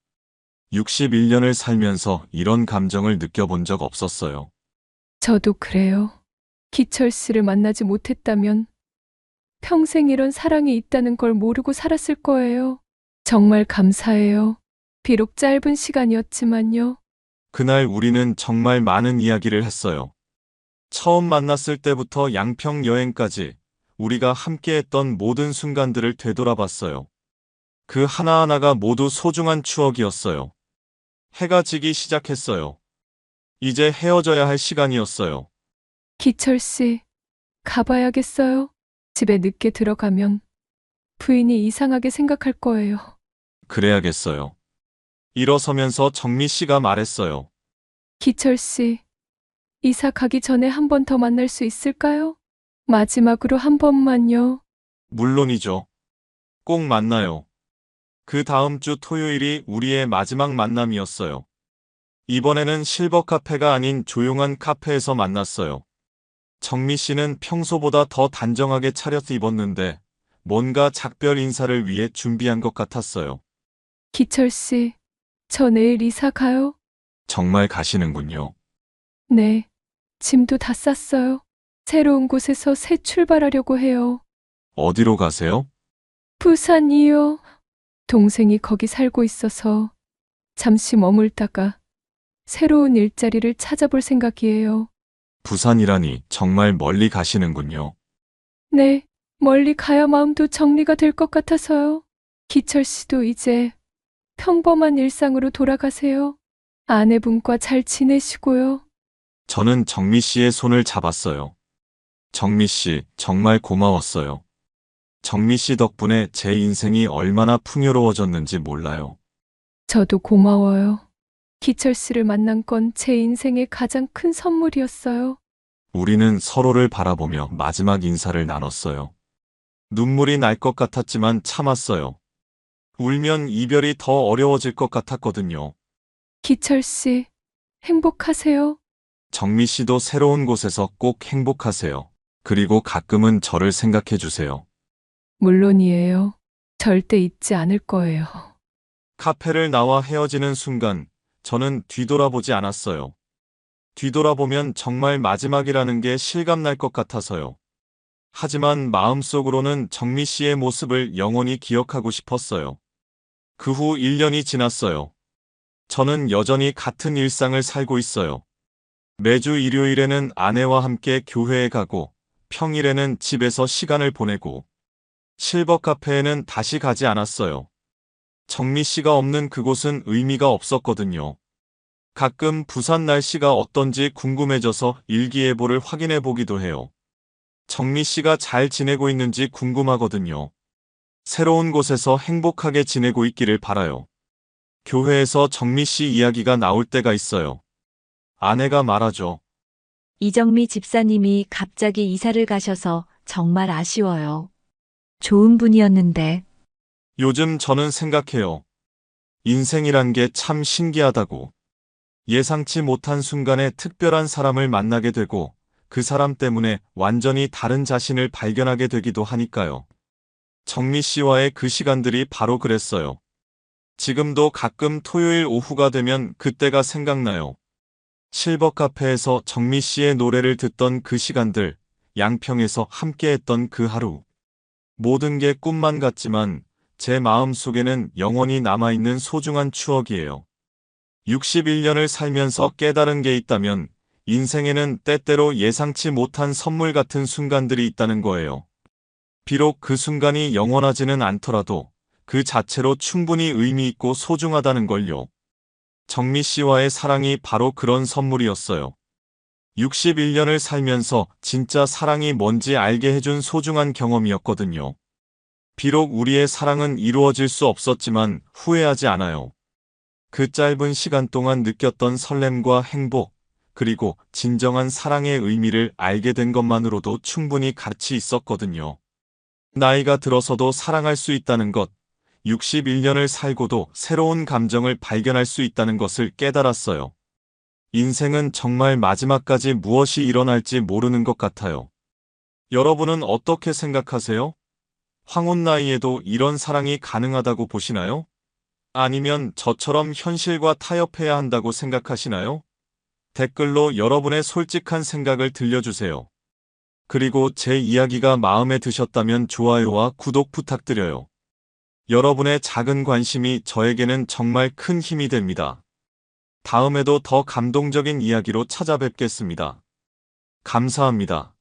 61년을 살면서 이런 감정을 느껴본 적 없었어요. 저도 그래요. 기철 씨를 만나지 못했다면 평생 이런 사랑이 있다는 걸 모르고 살았을 거예요. 정말 감사해요. 비록 짧은 시간이었지만요. 그날 우리는 정말 많은 이야기를 했어요. 처음 만났을 때부터 양평 여행까지 우리가 함께했던 모든 순간들을 되돌아봤어요. 그 하나하나가 모두 소중한 추억이었어요. 해가 지기 시작했어요. 이제 헤어져야 할 시간이었어요. 기철 씨, 가봐야겠어요. 집에 늦게 들어가면 부인이 이상하게 생각할 거예요. 그래야겠어요. 일어서면서 정미 씨가 말했어요. 기철 씨, 이사 가기 전에 한 번 더 만날 수 있을까요? 마지막으로 한 번만요. 물론이죠. 꼭 만나요. 그 다음 주 토요일이 우리의 마지막 만남이었어요. 이번에는 실버 카페가 아닌 조용한 카페에서 만났어요. 정미 씨는 평소보다 더 단정하게 차려입었는데 뭔가 작별 인사를 위해 준비한 것 같았어요. 기철 씨, 저 내일 이사 가요? 정말 가시는군요. 네. 짐도 다 쌌어요. 새로운 곳에서 새 출발하려고 해요. 어디로 가세요? 부산이요. 동생이 거기 살고 있어서 잠시 머물다가 새로운 일자리를 찾아볼 생각이에요. 부산이라니 정말 멀리 가시는군요. 네, 멀리 가야 마음도 정리가 될 것 같아서요. 기철 씨도 이제 평범한 일상으로 돌아가세요. 아내분과 잘 지내시고요. 저는 정미 씨의 손을 잡았어요. 정미 씨, 정말 고마웠어요. 정미 씨 덕분에 제 인생이 얼마나 풍요로워졌는지 몰라요. 저도 고마워요. 기철 씨를 만난 건 제 인생의 가장 큰 선물이었어요. 우리는 서로를 바라보며 마지막 인사를 나눴어요. 눈물이 날 것 같았지만 참았어요. 울면 이별이 더 어려워질 것 같았거든요. 기철 씨, 행복하세요. 정미 씨도 새로운 곳에서 꼭 행복하세요. 그리고 가끔은 저를 생각해 주세요. 물론이에요. 절대 잊지 않을 거예요. 카페를 나와 헤어지는 순간 저는 뒤돌아보지 않았어요. 뒤돌아보면 정말 마지막이라는 게 실감날 것 같아서요. 하지만 마음속으로는 정미 씨의 모습을 영원히 기억하고 싶었어요. 그 후 1년이 지났어요. 저는 여전히 같은 일상을 살고 있어요. 매주 일요일에는 아내와 함께 교회에 가고 평일에는 집에서 시간을 보내고 실버 카페에는 다시 가지 않았어요. 정미 씨가 없는 그곳은 의미가 없었거든요. 가끔 부산 날씨가 어떤지 궁금해져서 일기예보를 확인해 보기도 해요. 정미 씨가 잘 지내고 있는지 궁금하거든요. 새로운 곳에서 행복하게 지내고 있기를 바라요. 교회에서 정미 씨 이야기가 나올 때가 있어요. 아내가 말하죠. 이정미 집사님이 갑자기 이사를 가셔서 정말 아쉬워요. 좋은 분이었는데. 요즘 저는 생각해요. 인생이란 게 참 신기하다고. 예상치 못한 순간에 특별한 사람을 만나게 되고 그 사람 때문에 완전히 다른 자신을 발견하게 되기도 하니까요. 정미 씨와의 그 시간들이 바로 그랬어요. 지금도 가끔 토요일 오후가 되면 그때가 생각나요. 실버 카페에서 정미 씨의 노래를 듣던 그 시간들, 양평에서 함께했던 그 하루. 모든 게 꿈만 같지만 제 마음 속에는 영원히 남아있는 소중한 추억이에요. 61년을 살면서 깨달은 게 있다면 인생에는 때때로 예상치 못한 선물 같은 순간들이 있다는 거예요. 비록 그 순간이 영원하지는 않더라도 그 자체로 충분히 의미 있고 소중하다는 걸요. 정미 씨와의 사랑이 바로 그런 선물이었어요. 61년을 살면서 진짜 사랑이 뭔지 알게 해준 소중한 경험이었거든요. 비록 우리의 사랑은 이루어질 수 없었지만 후회하지 않아요. 그 짧은 시간 동안 느꼈던 설렘과 행복, 그리고 진정한 사랑의 의미를 알게 된 것만으로도 충분히 가치 있었거든요. 나이가 들어서도 사랑할 수 있다는 것, 61년을 살고도 새로운 감정을 발견할 수 있다는 것을 깨달았어요. 인생은 정말 마지막까지 무엇이 일어날지 모르는 것 같아요. 여러분은 어떻게 생각하세요? 황혼 나이에도 이런 사랑이 가능하다고 보시나요? 아니면 저처럼 현실과 타협해야 한다고 생각하시나요? 댓글로 여러분의 솔직한 생각을 들려주세요. 그리고 제 이야기가 마음에 드셨다면 좋아요와 구독 부탁드려요. 여러분의 작은 관심이 저에게는 정말 큰 힘이 됩니다. 다음에도 더 감동적인 이야기로 찾아뵙겠습니다. 감사합니다.